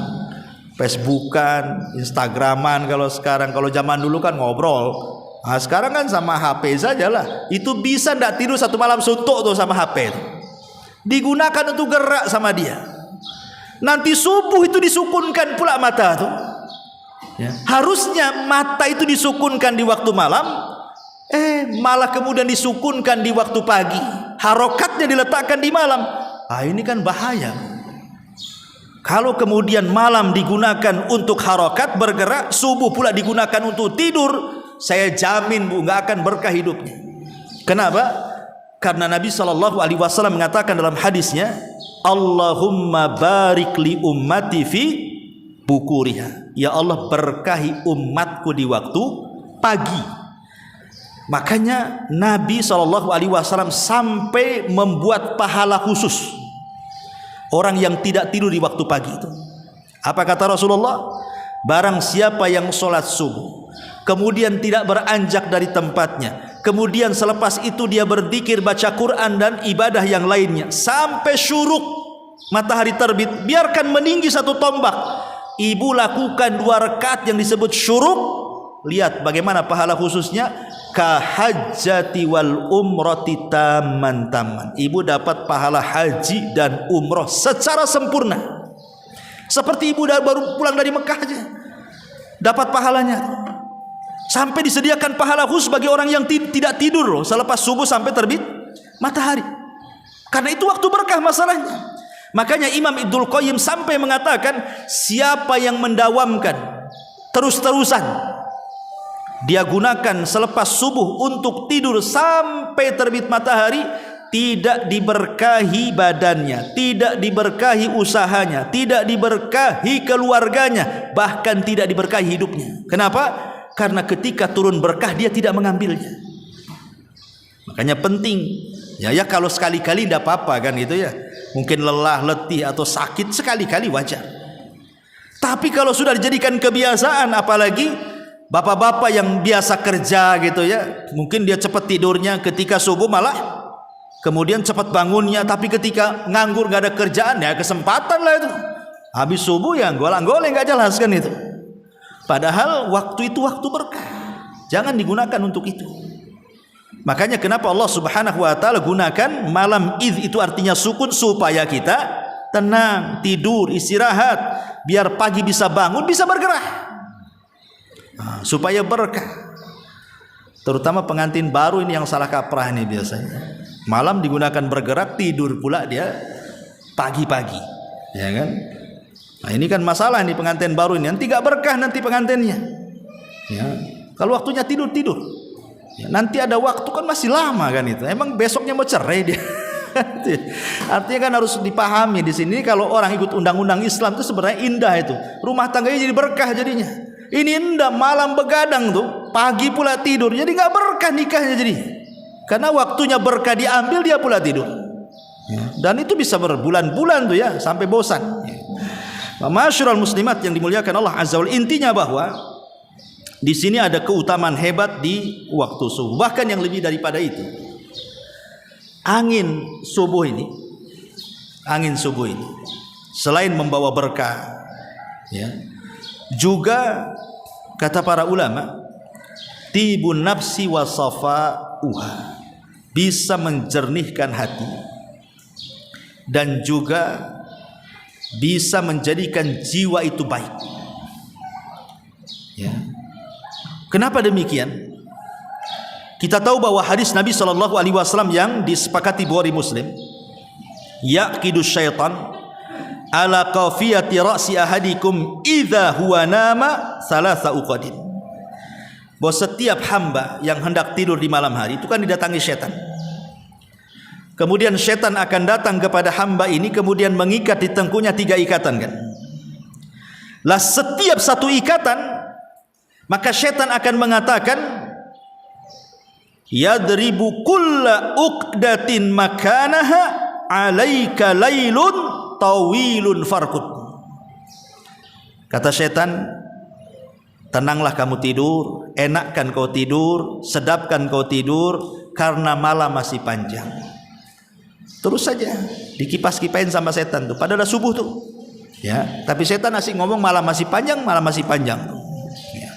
Facebookan, Instagraman. Kalau sekarang, kalau zaman dulu kan ngobrol. Nah, sekarang kan sama HP saja lah. Itu bisa ndak tidur satu malam suntuk tuh sama HP itu. Digunakan untuk gerak sama dia. Nanti subuh itu disukunkan pula mata tuh. Ya. Harusnya mata itu disukunkan di waktu malam, malah kemudian disukunkan di waktu pagi. Harokatnya diletakkan di malam. Ah, ini kan bahaya. Kalau kemudian malam digunakan untuk harokat, bergerak, subuh pula digunakan untuk tidur, saya jamin, Bu, nggak akan berkah hidupnya. Kenapa? Karena Nabi SAW mengatakan dalam hadisnya, Allahumma barik li ummati fi bukuriha. Ya Allah, berkahi umatku di waktu pagi. Makanya Nabi SAW sampai membuat pahala khusus orang yang tidak tidur di waktu pagi itu. Apa kata Rasulullah? Barang siapa yang sholat subuh, kemudian tidak beranjak dari tempatnya, kemudian selepas itu dia berzikir, baca Quran dan ibadah yang lainnya, sampai syuruk matahari terbit, biarkan meninggi satu tombak, ibu lakukan 2 rakaat yang disebut syuruk. Lihat bagaimana pahala khususnya. Kahajjati wal umrati taman. Ibu dapat pahala haji dan umroh secara sempurna, seperti ibu baru pulang dari Mekah aja dapat pahalanya. Sampai disediakan pahala khusus bagi orang yang tidak tidur loh, selepas subuh sampai terbit matahari, karena itu waktu berkah masalahnya. Makanya Imam Ibnul Qayyim sampai mengatakan, siapa yang mendawamkan terus-terusan, dia gunakan selepas subuh untuk tidur sampai terbit matahari, tidak diberkahi badannya, tidak diberkahi usahanya, tidak diberkahi keluarganya, bahkan tidak diberkahi hidupnya. Kenapa? Karena ketika turun berkah dia tidak mengambilnya. Makanya penting ya kalau sekali-kali tidak apa-apa kan gitu ya. Mungkin lelah, letih atau sakit sekali-kali wajar. Tapi kalau sudah dijadikan kebiasaan, apalagi bapak-bapak yang biasa kerja gitu ya, mungkin dia cepat tidurnya ketika subuh, malah kemudian cepat bangunnya, tapi ketika nganggur nggak ada kerjaan ya kesempatan lah itu. Habis subuh ya golak-golek nggak jelas kan itu. Padahal waktu itu waktu berkah. Jangan digunakan untuk itu. Makanya kenapa Allah Subhanahu wa taala gunakan malam id itu artinya sukun supaya kita tenang, tidur, istirahat, biar pagi bisa bangun, bisa bergerak. Supaya berkah. Terutama pengantin baru ini yang salah kaprah ini biasanya. Malam digunakan bergerak, tidur pula dia pagi-pagi, ya kan? Nah, ini kan masalah nih pengantin baru ini. Nanti gak berkah nanti pengantinnya. Ya. Kalau waktunya tidur. Ya, nanti ada waktu kan masih lama kan itu. Emang besoknya mau cerai dia. Artinya kan harus dipahami di sini kalau orang ikut undang-undang Islam itu sebenarnya indah itu. Rumah tangganya jadi berkah jadinya. Ini indah malam begadang tuh, pagi pula tidur. Jadi nggak berkah nikahnya jadi. Karena waktunya berkah diambil dia pula tidur. Ya. Dan itu bisa berbulan-bulan tuh ya sampai bosan. Ma'asyiral muslimat yang dimuliakan Allah Azza wa Jalla, intinya bahwa di sini ada keutamaan hebat di waktu subuh. Bahkan yang lebih daripada itu, angin subuh ini selain membawa berkah, ya, juga kata para ulama, tibun nafsi wa safa'uha, bisa menjernihkan hati dan juga bisa menjadikan jiwa itu baik. Ya. Kenapa demikian? Kita tahu bahwa hadis Nabi SAW yang disepakati Bukhari Muslim, yaqidu syaitan ala qafiyati ra'si ahadikum idza huwa nama thalatha uqadin. Bahwa setiap hamba yang hendak tidur di malam hari itu kan didatangi syaitan. Kemudian syaitan akan datang kepada hamba ini, kemudian mengikat di tengkunya 3 ikatan kan. Lah setiap satu ikatan, maka syaitan akan mengatakan, yadribu kulla uqdatin makanaha alaika lailun tawilun farqud. Kata syaitan, tenanglah kamu tidur, enakkan kau tidur, sedapkan kau tidur, karena malam masih panjang. Terus saja dikipas-kipain sama setan tuh, padahal subuh tuh, ya. Tapi setan asik ngomong malam masih panjang, malam masih panjang. Ya.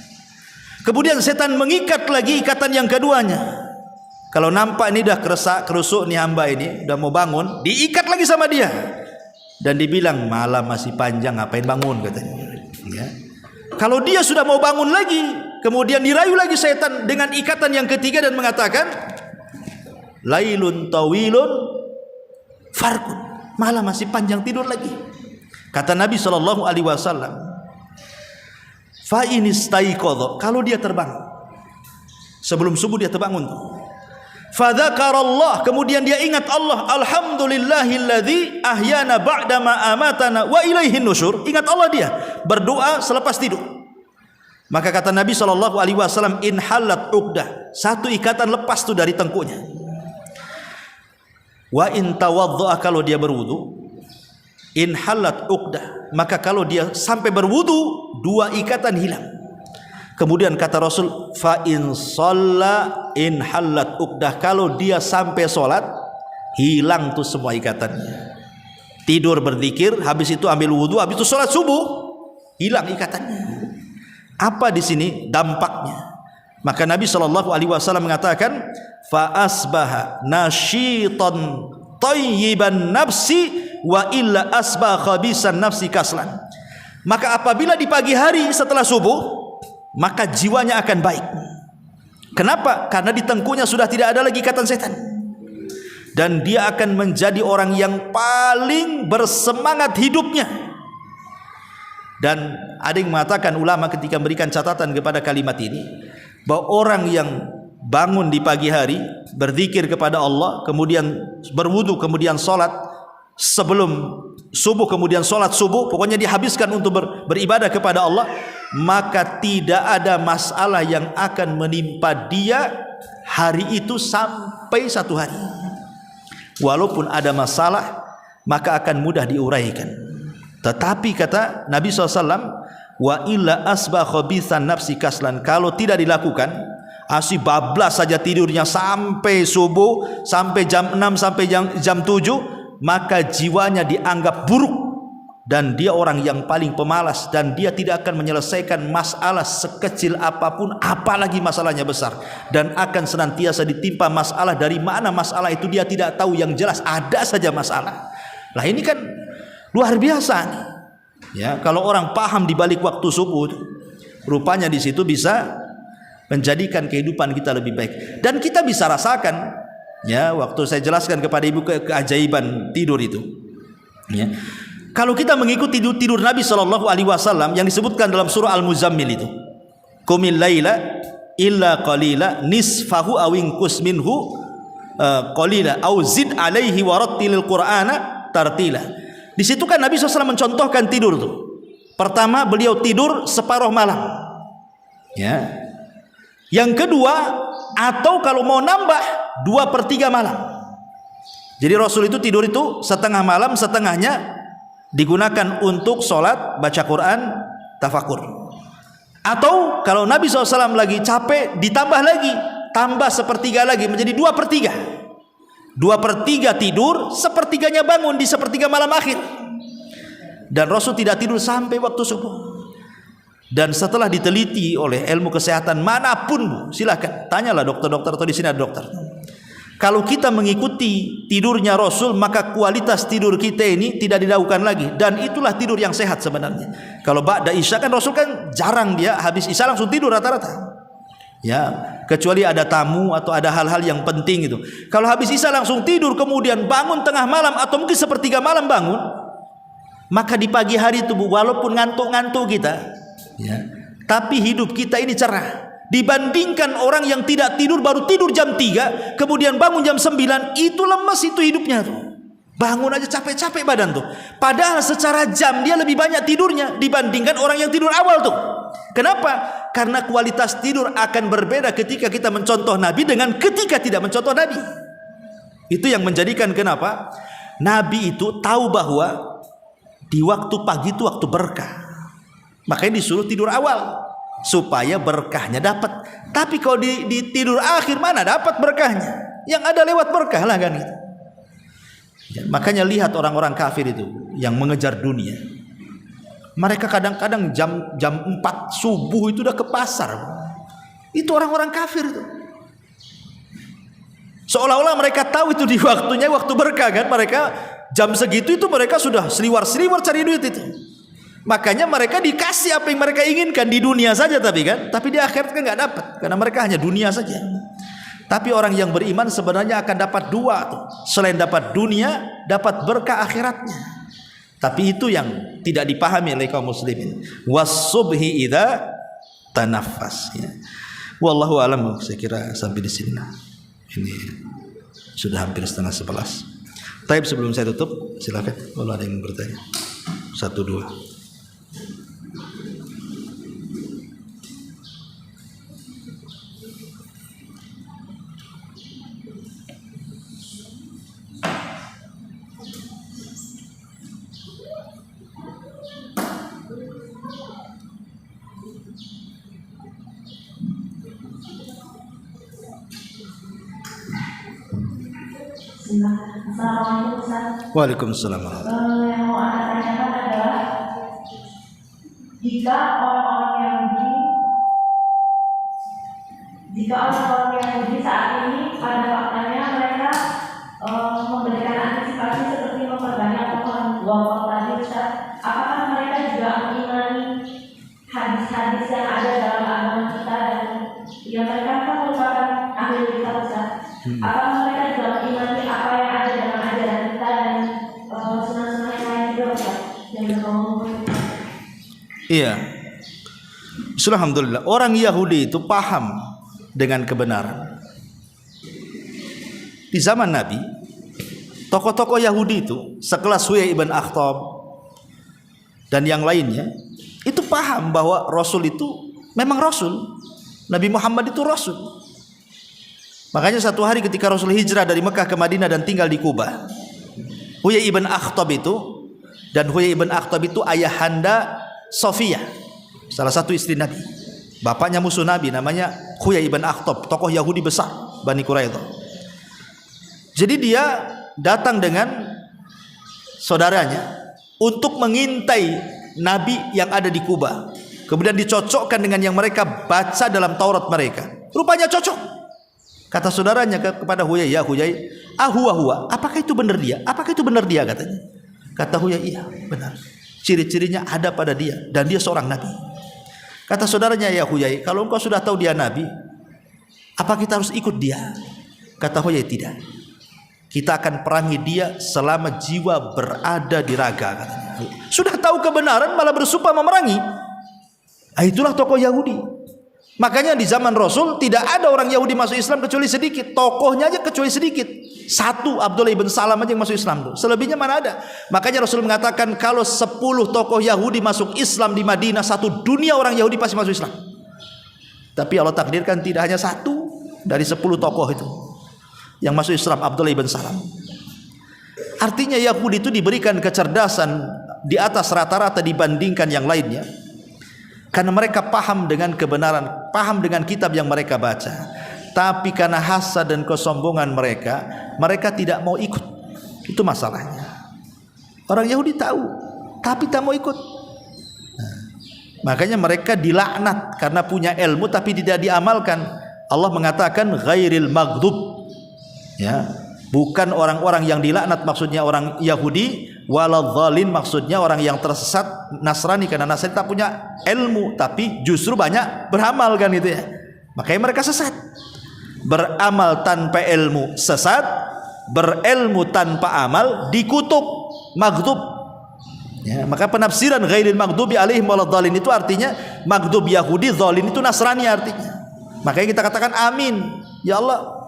Kemudian setan mengikat lagi ikatan yang keduanya. Kalau nampak ini dah kerusuk nih hamba ini, udah mau bangun, diikat lagi sama dia. Dan dibilang malam masih panjang, ngapain bangun katanya. Ya. Kalau dia sudah mau bangun lagi, kemudian dirayu lagi setan dengan ikatan yang ketiga dan mengatakan, lailun tawilun farqud, malam masih panjang, tidur lagi. Kata Nabi SAW, fa in istaiqadha, kalau dia terbangun sebelum subuh, dia terbangun, fa dzakarallah, kemudian dia ingat Allah, alhamdulillahilladzi ahyana ba'dama amatana wa ilaihin nusyur, ingat Allah, dia berdoa selepas tidur. Maka kata Nabi SAW, in halat uqdah, satu ikatan lepas tu dari tengkuknya. Wa in tawaddu'a, kalau dia berwudu, in halat uqdah, maka kalau dia sampai berwudu, 2 ikatan hilang. Kemudian kata Rasul, fa in shalla in halat uqdah, kalau dia sampai sholat, hilang tuh semua ikatannya. Tidur berzikir, habis itu ambil wudu, habis itu sholat subuh, hilang ikatannya. Apa di sini dampaknya? Maka Nabi SAW mengatakan, fa asbaha nasyitan tayyiban nafsi wa illa asbaha khabisan nafsi kaslan. Maka apabila di pagi hari setelah subuh, maka jiwanya akan baik. Kenapa? Karena di tengkunya sudah tidak ada lagi ikatan setan. Dan dia akan menjadi orang yang paling bersemangat hidupnya. Dan ada yang mengatakan, ulama ketika memberikan catatan kepada kalimat ini, bahwa orang yang bangun di pagi hari, berzikir kepada Allah, kemudian berwudu, kemudian sholat sebelum subuh, kemudian sholat subuh, pokoknya dihabiskan untuk beribadah kepada Allah, maka tidak ada masalah yang akan menimpa dia hari itu sampai 1 hari. Walaupun ada masalah, maka akan mudah diuraikan. Tetapi kata Nabi SAW, wa illa asbah khabisan nafsi kaslan, kalau tidak dilakukan, asih bablas saja tidurnya sampai subuh, sampai jam 6, sampai jam 7, maka jiwanya dianggap buruk, dan dia orang yang paling pemalas, dan dia tidak akan menyelesaikan masalah sekecil apapun, apalagi masalahnya besar, dan akan senantiasa ditimpa masalah. Dari mana masalah itu dia tidak tahu, yang jelas ada saja masalah. Lah ini kan luar biasa nih. Ya, kalau orang paham di balik waktu subuh, rupanya di situ bisa menjadikan kehidupan kita lebih baik. Dan kita bisa rasakan, ya, waktu saya jelaskan kepada ibu keajaiban tidur itu, ya, kalau kita mengikuti tidur Nabi Shallallahu Alaihi Wasallam yang disebutkan dalam surah Al-Muzammil itu, qumil laila illa qalila nisfahu aw inqus minhu qalila aw zid alaihi warattilil qur'ana tartila. Di situ kan Nabi SAW mencontohkan tidur tuh. Pertama, beliau tidur separuh malam, ya. Yang kedua, atau kalau mau nambah 2/3 malam. Jadi Rasul itu tidur itu setengah malam, setengahnya digunakan untuk sholat, baca Quran, tafakur. Atau kalau Nabi SAW lagi capek, ditambah lagi, tambah 1/3 lagi, menjadi 2/3. 2/3 tidur, 1/3-nya bangun di 1/3 malam akhir. Dan Rasul tidak tidur sampai waktu subuh. Dan setelah diteliti oleh ilmu kesehatan manapun, Bu, silahkan tanyalah dokter-dokter, atau di sini ada dokter. Kalau kita mengikuti tidurnya Rasul, maka kualitas tidur kita ini tidak diragukan lagi, dan itulah tidur yang sehat sebenarnya. Kalau ba'da isya kan Rasul kan jarang, dia habis isya langsung tidur rata-rata. Ya, kecuali ada tamu atau ada hal-hal yang penting itu. Kalau habis isya langsung tidur, kemudian bangun tengah malam atau mungkin 1/3 malam bangun, maka di pagi hari itu, Bu, walaupun ngantuk-ngantuk kita, ya, tapi hidup kita ini cerah. Dibandingkan orang yang tidak tidur, baru tidur jam 3, kemudian bangun jam 9, itu lemes itu hidupnya tuh. Bangun aja capek-capek badan tuh. Padahal secara jam dia lebih banyak tidurnya dibandingkan orang yang tidur awal tuh. Kenapa? Karena kualitas tidur akan berbeda ketika kita mencontoh Nabi dengan ketika tidak mencontoh Nabi. Itu yang menjadikan kenapa Nabi itu tahu bahwa di waktu pagi itu waktu berkah. Makanya disuruh tidur awal supaya berkahnya dapat. Tapi kalau di tidur akhir mana dapat berkahnya? Yang ada lewat berkah lah kan gitu. Ya, makanya lihat orang-orang kafir itu yang mengejar dunia. Mereka kadang-kadang jam 4 subuh itu udah ke pasar. Itu orang-orang kafir itu. Seolah-olah mereka tahu itu di waktunya waktu berkah kan. Mereka jam segitu itu mereka sudah seliwar-seliwar cari duit itu. Makanya mereka dikasih apa yang mereka inginkan di dunia saja, tapi di akhirat kan nggak dapat, karena mereka hanya dunia saja. Tapi orang yang beriman sebenarnya akan dapat dua tuh. Selain dapat dunia, dapat berkah akhiratnya. Tapi itu yang tidak dipahami oleh kaum muslimin. Was-subhi idza tanaffas, ya. Wallahu a'lam. Saya kira sampai di sini. Ini sudah hampir 10:30. Tapi sebelum saya tutup, silakan kalau ada yang bertanya. 1, 2. Assalamualaikum Ustaz. Waalaikumsalam. Yang mau Anda tanyakan adalah, jika orang-orang Yahudi saat ini pada faktanya mereka memberikan antisipasi seperti memperbanyak pohon buah tadi, Ustaz, apakah mereka juga mengimani hadis-hadis yang ada dalam agama kita, dan yang mereka kan merupakan ahli kitab, Ustaz? Apakah mereka juga mengimani apa yang ada dalam ajaran kita dan sunnah-sunnah yang lain juga, Ustaz? Iya. Alhamdulillah, orang Yahudi itu paham dengan kebenaran. Di zaman Nabi, tokoh-tokoh Yahudi itu sekelas Huyai ibn Akhtab dan yang lainnya itu paham bahwa Rasul itu memang Rasul. Nabi Muhammad itu Rasul. Makanya satu hari ketika Rasul hijrah dari Mekah ke Madinah dan tinggal di Kuba, Huyai ibn Akhtab itu, dan Huyai ibn Akhtab itu ayahanda Sofiyah, salah satu istri Nabi. Bapaknya musuh Nabi, namanya Huyai ibn Akhtab, tokoh Yahudi besar Bani Quraidah. Jadi dia datang dengan saudaranya untuk mengintai nabi yang ada di Kuba. Kemudian dicocokkan dengan yang mereka baca dalam Taurat mereka. Rupanya cocok. Kata saudaranya kepada Huyai, ya Huyai, huwa, apakah itu benar dia? Apakah itu benar dia, katanya. Kata Huyai, iya benar. Ciri-cirinya ada pada dia dan dia seorang nabi. Kata saudaranya, ya Huyai, kalau engkau sudah tahu dia nabi, apa kita harus ikut dia? Kata Huyai, tidak. Kita akan perangi dia selama jiwa berada di raga, katanya. Sudah tahu kebenaran malah bersumpah memerangi. Itulah tokoh Yahudi. Makanya di zaman Rasul tidak ada orang Yahudi masuk Islam kecuali sedikit. Tokohnya aja kecuali sedikit. Satu, Abdullah ibn Salam aja yang masuk Islam. Selebihnya mana ada. Makanya Rasul mengatakan kalau 10 tokoh Yahudi masuk Islam di Madinah, satu dunia orang Yahudi pasti masuk Islam. Tapi Allah takdirkan tidak hanya satu dari 10 tokoh itu yang masuk Islam, Abdullah ibn Salam. Artinya Yahudi itu diberikan kecerdasan di atas rata-rata dibandingkan yang lainnya. Karena mereka paham dengan kebenaran, paham dengan kitab yang mereka baca. Tapi karena hasad dan kesombongan mereka, mereka tidak mau ikut. Itu masalahnya. Orang Yahudi tahu, tapi tak mau ikut. Makanya mereka dilaknat karena punya ilmu tapi tidak diamalkan. Allah mengatakan ghairil maghdub. Ya, bukan orang-orang yang dilaknat maksudnya orang Yahudi, waladhdallin maksudnya orang yang tersesat Nasrani, karena Nasrani tak punya ilmu tapi justru banyak beramal kan gitu ya. Makanya mereka sesat. Beramal tanpa ilmu sesat, berilmu tanpa amal dikutuk, maghdub. Ya, maka penafsiran ghairil maghdubi alaihim waladhdallin itu artinya maghdub Yahudi, dzalin itu Nasrani artinya. Makanya kita katakan amin. Ya Allah,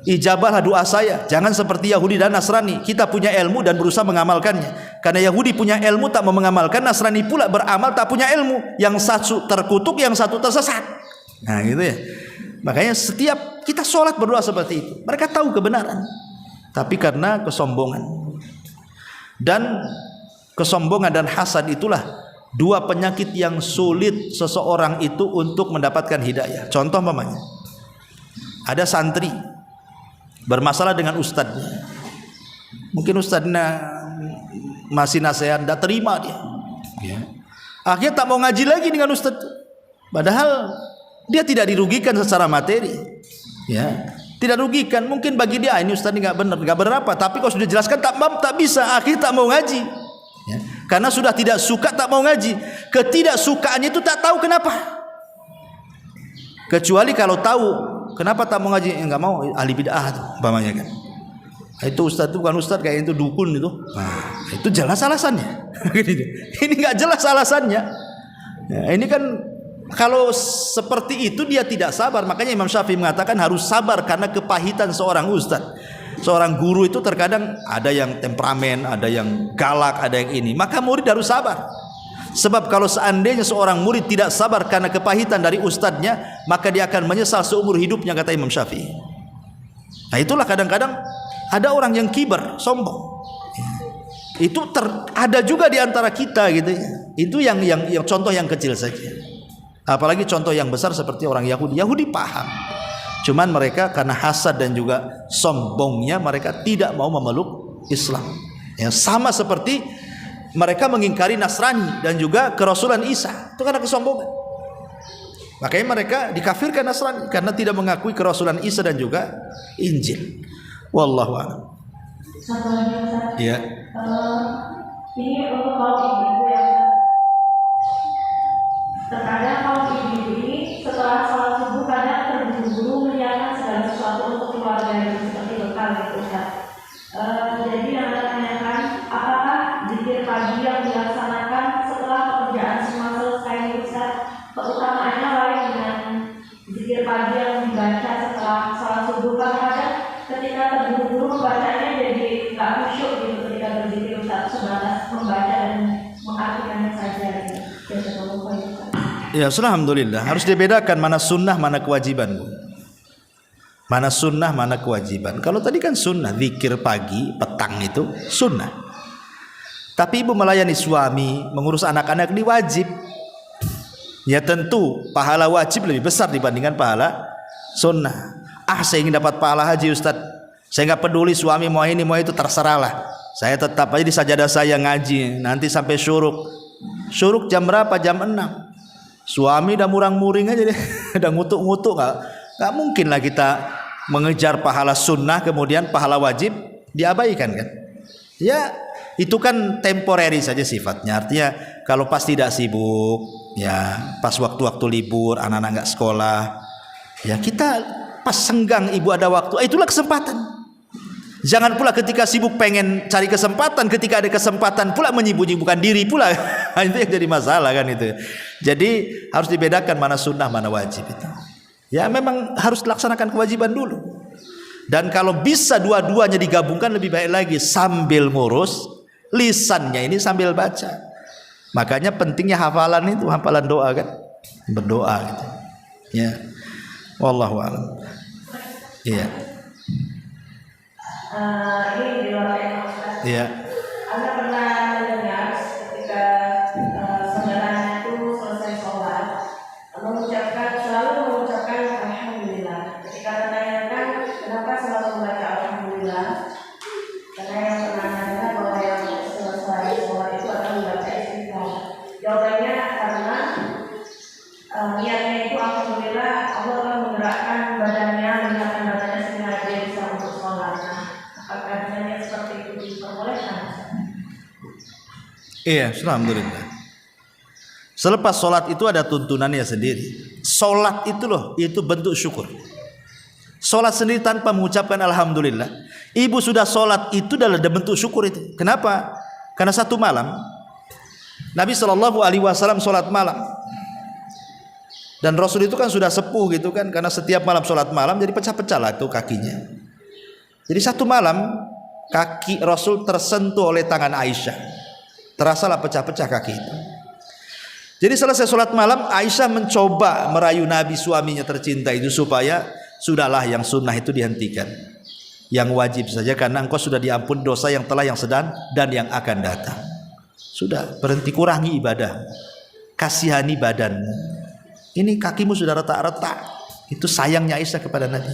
ijabahlah doa saya. Jangan seperti Yahudi dan Nasrani. Kita punya ilmu dan berusaha mengamalkannya. Karena Yahudi punya ilmu tak mau mengamalkan, Nasrani pula beramal tak punya ilmu. Yang satu terkutuk, yang satu tersesat. Nah gitu ya. Makanya setiap kita sholat berdoa seperti itu. Mereka tahu kebenaran, tapi karena kesombongan. Dan kesombongan dan hasad itulah dua penyakit yang sulit seseorang itu untuk mendapatkan hidayah. Contoh mamanya, ada santri bermasalah dengan ustadznya. Mungkin ustadznya masih nasihat, tidak terima dia. Ya. Akhirnya tak mau ngaji lagi dengan ustadz. Padahal dia tidak dirugikan secara materi. Ya, tidak rugikan. Mungkin bagi dia ini ustadz ini nggak benar, nggak berapa. Tapi kalau sudah jelaskan tak bisa. Akhirnya tak mau ngaji. Ya. Karena sudah tidak suka tak mau ngaji. Ketidaksukaannya itu tak tahu kenapa. Kecuali kalau tahu kenapa tak mau ngaji, enggak mau, ahli bid'ah tuh umpamanya kan. Itu ustaz itu bukan ustaz, kayak itu dukun itu. Nah, itu jelas alasannya. Ini enggak jelas alasannya. Ya, ini kan kalau seperti itu dia tidak sabar. Makanya Imam Syafi'i mengatakan harus sabar karena kepahitan seorang ustaz. Seorang guru itu terkadang ada yang temperamen, ada yang galak, ada yang ini. Maka murid harus sabar. Sebab kalau seandainya seorang murid tidak sabar karena kepahitan dari ustadznya, maka dia akan menyesal seumur hidupnya, kata Imam Syafi'i. Nah itulah kadang-kadang ada orang yang kibar, sombong. Itu ada juga di antara kita gitu ya. Itu yang contoh yang kecil saja. Apalagi contoh yang besar seperti orang Yahudi. Yahudi paham. Cuman mereka karena hasad dan juga sombongnya mereka tidak mau memeluk Islam. Ya, sama seperti mereka mengingkari Nasrani dan juga kerasulan Isa. Itu karena kesombongan. Makanya mereka dikafirkan Nasrani karena tidak mengakui kerasulan Isa dan juga Injil. Wallahu a'lam. Satu lagi Ustaz. Iya. Ini untuk kaum ibu-ibu ya. Terkadang kaum ibu-ibu ini setelah sholat subuh kadang terburu-buru menyiapkan segala sesuatu untuk keluarga seperti bekal gitu Ustaz. Jadi yang tanyakan, apakah zikir pagi yang dilaksanakan setelah pekerjaan semua selesai Ustaz, keutamaannya lain dengan zikir pagi yang dibaca setelah sholat subuh? Kadang ketika terburu-buru membacanya jadi nggak khusyuk gitu ketika berzikir Ustaz, sebatas membaca dan mengartikannya saja gitu. Ya, alhamdulillah. Harus dibedakan mana sunnah, mana kewajiban, Bu. Mana sunnah, mana kewajiban. Kalau tadi kan sunnah, zikir pagi, petang itu sunnah. Tapi ibu melayani suami, mengurus anak-anak ini wajib. Ya tentu pahala wajib lebih besar dibandingkan pahala sunnah. Saya ingin dapat pahala haji Ustaz. Saya nggak peduli suami mau ini mau itu, terserahlah. Saya tetap aja di sajadah saya ngaji nanti sampai syuruk. Syuruk jam berapa? Jam 6. Suami udah murang-muring aja deh. Udah ngutuk-ngutuk. Gak mungkin lah kita mengejar pahala sunnah kemudian pahala wajib diabaikan kan. Ya itu kan temporary saja sifatnya. Artinya kalau pas tidak sibuk, ya pas waktu-waktu libur anak-anak gak sekolah, ya kita pas senggang ibu ada waktu, itulah kesempatan. Jangan pula ketika sibuk pengen cari kesempatan, ketika ada kesempatan pula menyibuk-nyibukkan diri pula. Itu yang jadi masalah kan itu. Jadi harus dibedakan mana sunnah mana wajib itu. Ya memang harus dilaksanakan kewajiban dulu. Dan kalau bisa dua-duanya digabungkan lebih baik lagi, sambil ngurus lisannya ini sambil baca. Makanya pentingnya hafalan itu, hafalan doa kan, berdoa gitu. Ya, wallahu a'lam. Iya. Ini di luar tema Ustaz. Iya. Anda pernah mendengar ketika saudaranya itu selesai sholat selalu mengucapkan alhamdulillah. Ketika ditanyakan kenapa selalu membaca alhamdulillah, karena yang pernah dengar bahwa yang selesai sholat itu akan membaca istighfar. Jawabannya karena niatnya itu alhamdulillah Allah akan menggerakkan badannya, meningkatkan badannya sehingga dia bisa untuk sholat. Apakah niat seperti itu diperbolehkan? Iya, alhamdulillah. Selepas sholat itu ada tuntunannya sendiri. Sholat itu loh, itu bentuk syukur. Sholat sendiri tanpa mengucapkan alhamdulillah. Ibu sudah sholat itu adalah bentuk syukur itu. Kenapa? Karena satu malam Nabi SAW sholat malam. Dan Rasul itu kan sudah sepuh gitu kan, karena setiap malam sholat malam jadi pecah-pecah lah itu kakinya. Jadi satu malam kaki Rasul tersentuh oleh tangan Aisyah. Terasalah pecah-pecah kaki itu. Jadi selesai sholat malam, Aisyah mencoba merayu Nabi suaminya tercinta itu supaya sudahlah yang sunnah itu dihentikan, yang wajib saja karena engkau sudah diampuni dosa yang telah, yang sedang dan yang akan datang. Sudah, berhenti, kurangi ibadah, kasihani badanmu. Ini kakimu sudah retak-retak. Itu sayangnya Aisyah kepada Nabi.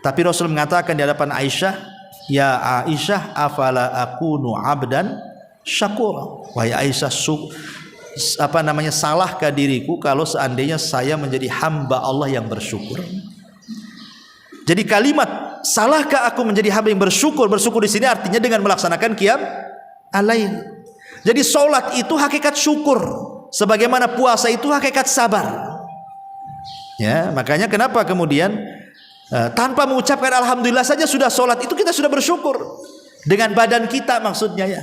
Tapi Rasul mengatakan di hadapan Aisyah, ya Aisyah, afala akunu abdan syakura. Wahai Aisyah, salahkah diriku kalau seandainya saya menjadi hamba Allah yang bersyukur. Jadi kalimat salahkah aku menjadi hamba yang bersyukur, bersyukur di sini artinya dengan melaksanakan qiyam al-lail. Jadi solat itu hakikat syukur, sebagaimana puasa itu hakikat sabar. Ya, makanya kenapa kemudian tanpa mengucapkan alhamdulillah saja sudah solat itu kita sudah bersyukur dengan badan kita, maksudnya ya.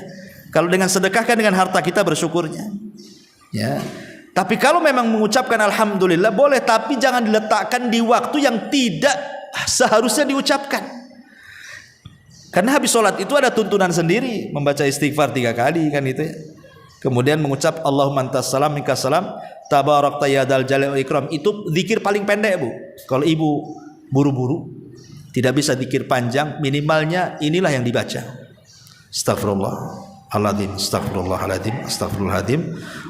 Kalau dengan sedekah kan dengan harta kita bersyukurnya. Ya. Tapi kalau memang mengucapkan alhamdulillah boleh, tapi jangan diletakkan di waktu yang tidak seharusnya diucapkan. Karena habis sholat itu ada tuntunan sendiri, membaca istighfar 3 kali kan itu ya. Kemudian mengucap Allahumma antas salam minkas salam tabarakta ya dzal jalali wal ikram. Itu zikir paling pendek, Bu. Kalau ibu buru-buru tidak bisa zikir panjang, minimalnya inilah yang dibaca. Astagfirullahaladzim, astagfirullahaladzim, astagfirullahaladzim.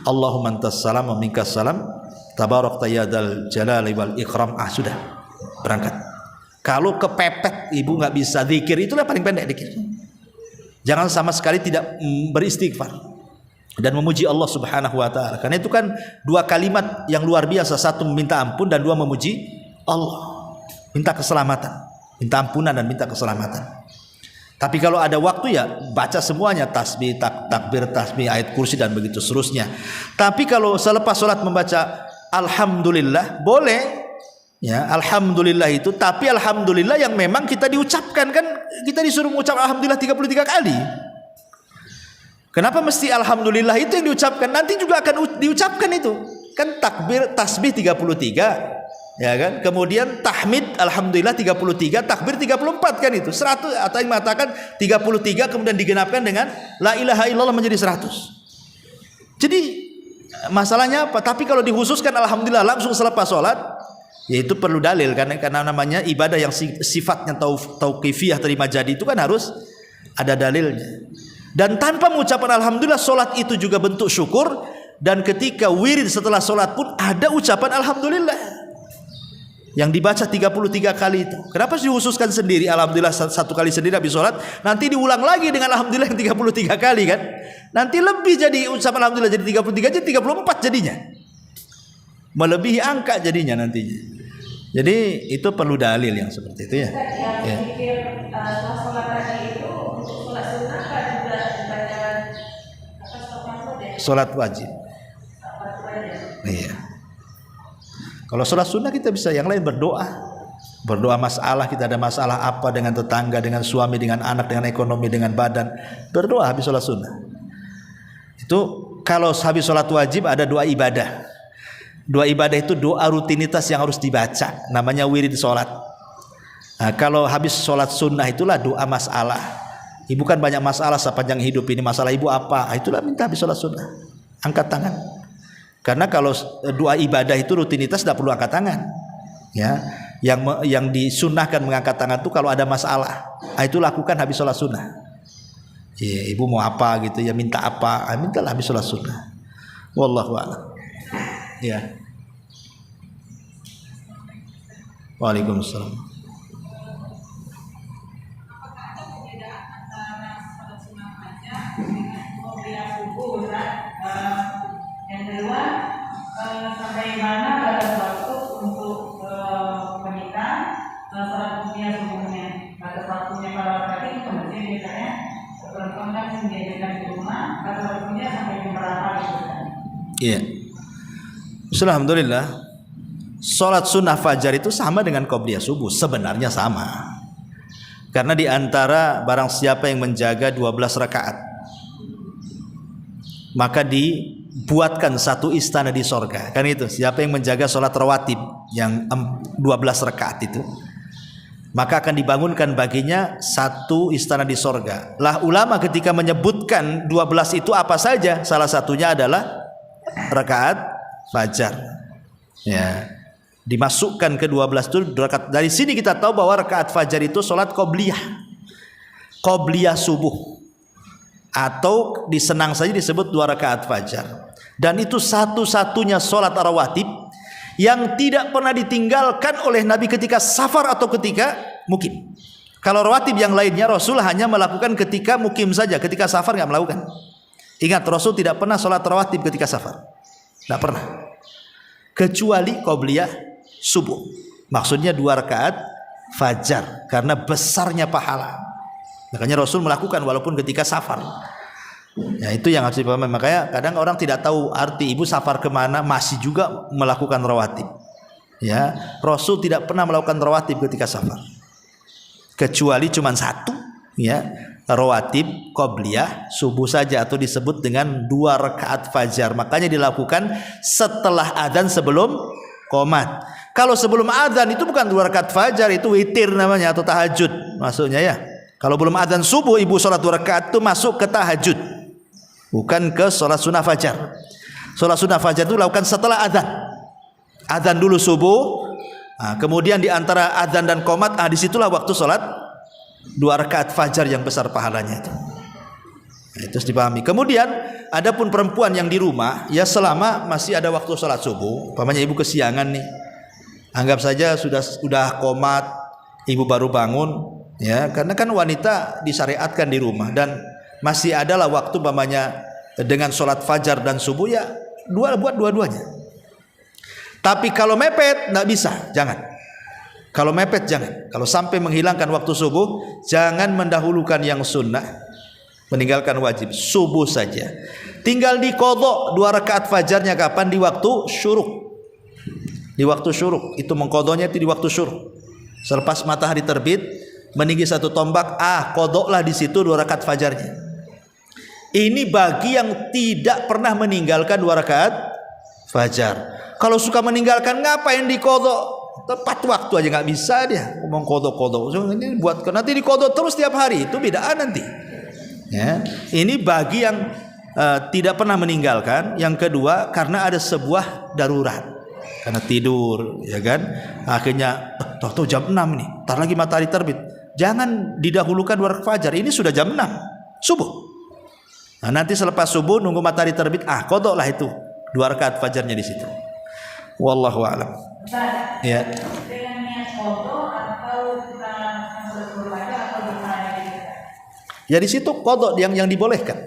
Allahumma antas salam wa minkas salam tabarakta ya dzal jalali wal ikram. Sudah, berangkat. Kalau kepepet ibu nggak bisa zikir, itulah paling pendek zikir. Jangan sama sekali tidak beristighfar dan memuji Allah Subhanahu wa taala. Karena itu kan 2 kalimat yang luar biasa, satu meminta ampun dan 2 memuji Allah. Minta keselamatan, minta ampunan dan minta keselamatan. Tapi kalau ada waktu ya baca semuanya, tasbih, takbir, tasbih, ayat kursi dan begitu seterusnya. Tapi kalau selepas sholat membaca alhamdulillah boleh. Ya, alhamdulillah itu, tapi alhamdulillah yang memang kita diucapkan, kan kita disuruh mengucap alhamdulillah 33 kali. Kenapa mesti alhamdulillah itu yang diucapkan? Nanti juga akan diucapkan itu. Kan takbir tasbih 33, ya kan? Kemudian tahmid alhamdulillah 33, takbir 34 kan itu. 100 atau yang mengatakan 33 kemudian digenapkan dengan la ilaha illallah menjadi 100. Jadi masalahnya apa? Tapi kalau dikhususkan alhamdulillah langsung selepas sholat, yaitu perlu dalil, karena namanya ibadah yang sifatnya tauqifiyah, terima jadi, itu kan harus ada dalilnya. Dan tanpa mengucapkan alhamdulillah, solat itu juga bentuk syukur. Dan ketika wirid setelah solat pun ada ucapan alhamdulillah. yang dibaca 33 kali itu. Kenapa dikhususkan sendiri? Alhamdulillah satu kali sendiri habis sholat, nanti diulang lagi dengan alhamdulillah yang 33 kali kan. Nanti lebih jadi ucapan alhamdulillah jadi 33 jadi 34 jadinya. Melebihi angka jadinya nantinya. Jadi itu perlu dalil yang seperti itu ya. Ya. Sholat tadi itu untuk sholat sunnah kan juga dibaca Sholat wajib. Iya. Kalau sholat sunnah kita bisa yang lain berdoa. Berdoa masalah, kita ada masalah apa dengan tetangga, dengan suami, dengan anak, dengan ekonomi, dengan badan. Berdoa habis sholat sunnah. Itu kalau habis sholat wajib ada doa ibadah. Doa ibadah itu doa rutinitas yang harus dibaca. Namanya wirid sholat. Nah, kalau habis sholat sunnah itulah doa masalah. Ibu kan banyak masalah sepanjang hidup ini. Masalah ibu apa? Itulah minta habis sholat sunnah. Angkat tangan. Karena kalau doa ibadah itu rutinitas tidak perlu angkat tangan, ya. Yang disunnahkan mengangkat tangan itu kalau ada masalah, itu lakukan habis sholat sunnah. Ya, ibu mau apa gitu, ya minta apa, mintalah habis sholat sunnah. Wallahu a'lam. Ya. Waalaikumsalam. Yang kedua, sampai mana batas waktu untuk menikah, sholat dunia subuhnya. Batas waktunya kalau laki kemudian biasanya perempuan kan sendirian di rumah, batas waktunya sampai jam berapa gitu kan? Iya. Alhamdulillah. Sholat sunnah fajar itu sama dengan qobliyah subuh, sebenarnya sama. Karena di antara barang siapa yang menjaga 12 rakaat, maka dibuatkan satu istana di sorga. Kan itu, siapa yang menjaga sholat rawatib yang 12 rakaat itu, maka akan dibangunkan baginya satu istana di sorga. Lah ulama ketika menyebutkan 12 itu apa saja, salah satunya adalah rakaat fajar. Ya, dimasukkan ke 12 itu rakaat. Dari sini kita tahu bahwa rakaat fajar itu sholat qobliyah subuh, atau disenang saja disebut 2 rakaat fajar. Dan itu satu-satunya sholat rawatib yang tidak pernah ditinggalkan oleh Nabi ketika safar atau ketika mukim. Kalau rawatib yang lainnya Rasul hanya melakukan ketika mukim saja, ketika safar nggak melakukan. Ingat, Rasul tidak pernah sholat rawatib ketika safar, tidak pernah, kecuali qobliyah subuh. Maksudnya 2 rakaat fajar, karena besarnya pahala. Makanya Rasul melakukan walaupun ketika safar. Ya, itu yang harus dipahami. Makanya kadang orang tidak tahu arti ibu safar kemana masih juga melakukan rawatib. Ya, Rasul tidak pernah melakukan rawatib ketika safar, kecuali cuma satu, ya, rawatib qobliyah subuh saja, atau disebut dengan 2 rakaat fajar. Makanya dilakukan setelah adzan sebelum qomat. Kalau sebelum adzan itu bukan 2 rakaat fajar, itu witir namanya atau tahajud maksudnya ya. Kalau belum adzan subuh ibu sholat 2 rakaat itu masuk ke tahajud, bukan ke sholat sunnah fajar. Sholat sunnah fajar itu lakukan setelah adzan. Adzan dulu subuh, nah, kemudian di antara adzan dan qomat, disitulah waktu sholat 2 rakaat fajar yang besar pahalanya itu. Nah, itu harus dipahami. Kemudian adapun perempuan yang di rumah, ya selama masih ada waktu sholat subuh, umpamanya ibu kesiangan nih, anggap saja sudah qomat, ibu baru bangun. Ya, karena kan wanita disyariatkan di rumah dan masih adalah waktu umpamanya dengan sholat fajar dan subuh, ya buat dua-duanya. Tapi kalau mepet nggak bisa, jangan. Kalau mepet jangan. Kalau sampai menghilangkan waktu subuh, jangan mendahulukan yang sunnah, meninggalkan wajib. Subuh saja. Tinggal diqodho 2 rakaat fajarnya kapan? Di waktu syuruk. Di waktu syuruk itu mengqodhonya itu di waktu syuruk. Selepas matahari terbit, meninggi 1 tombak, qodholah di situ 2 rakaat fajarnya. Ini bagi yang tidak pernah meninggalkan 2 rakaat fajar. Kalau suka meninggalkan, ngapain diqodho? Tepat waktu aja nggak bisa dia ngomong qodho. Ini buat nanti diqodho terus tiap hari, itu bid'ah nanti. Ya, ini bagi yang tidak pernah meninggalkan. Yang kedua, karena ada sebuah darurat, karena tidur, ya kan, akhirnya tahu jam 6 nih, ntar lagi matahari terbit. Jangan didahulukan 2 rakaat fajar. Ini sudah jam 6 subuh. Nah, nanti selepas subuh nunggu matahari terbit, qodholah itu 2 rakaat fajarnya di situ. Wallahu a'lam. Ya. Ya di situ qadha yang dibolehkan.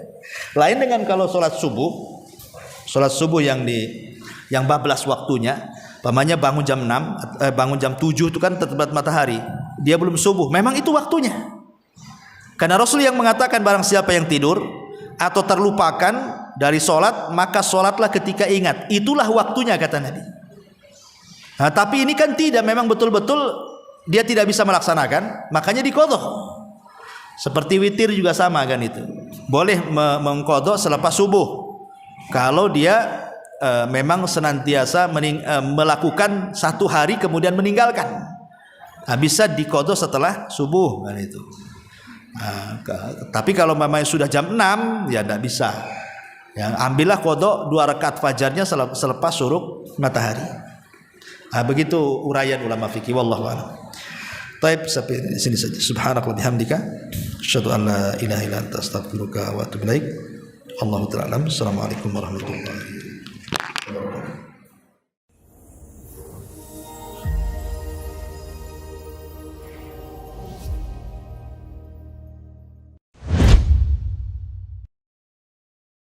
Lain dengan kalau sholat subuh yang bablas waktunya, pamannya bangun jam 6, bangun jam 7 itu kan tepat matahari. Dia belum subuh, memang itu waktunya. Karena Rasul yang mengatakan barang siapa yang tidur atau terlupakan dari sholat, maka sholatlah ketika ingat. Itulah waktunya kata Nabi. Nah, tapi ini kan tidak, memang betul-betul dia tidak bisa melaksanakan, makanya diqadha. Seperti witir juga sama kan itu. Boleh mengqadha selepas subuh. Kalau dia memang senantiasa melakukan satu hari kemudian meninggalkan. Nah, bisa diqadha setelah subuh kan itu. Nah, tapi kalau memang sudah jam 6 ya tidak bisa. Ya, ambillah qadha 2 rakaat fajarnya selepas syuruk matahari. Nah, begitu uraian ulama fikih, wallahu a'lam. Baik, sampai di sini saja. Subhanakallahumma bihamdika, asyhadu an la ilaha illa anta, astaghfiruka wa atubu ilaik. Allahu ta'ala. Assalamualaikum warahmatullahi wabarakatuh.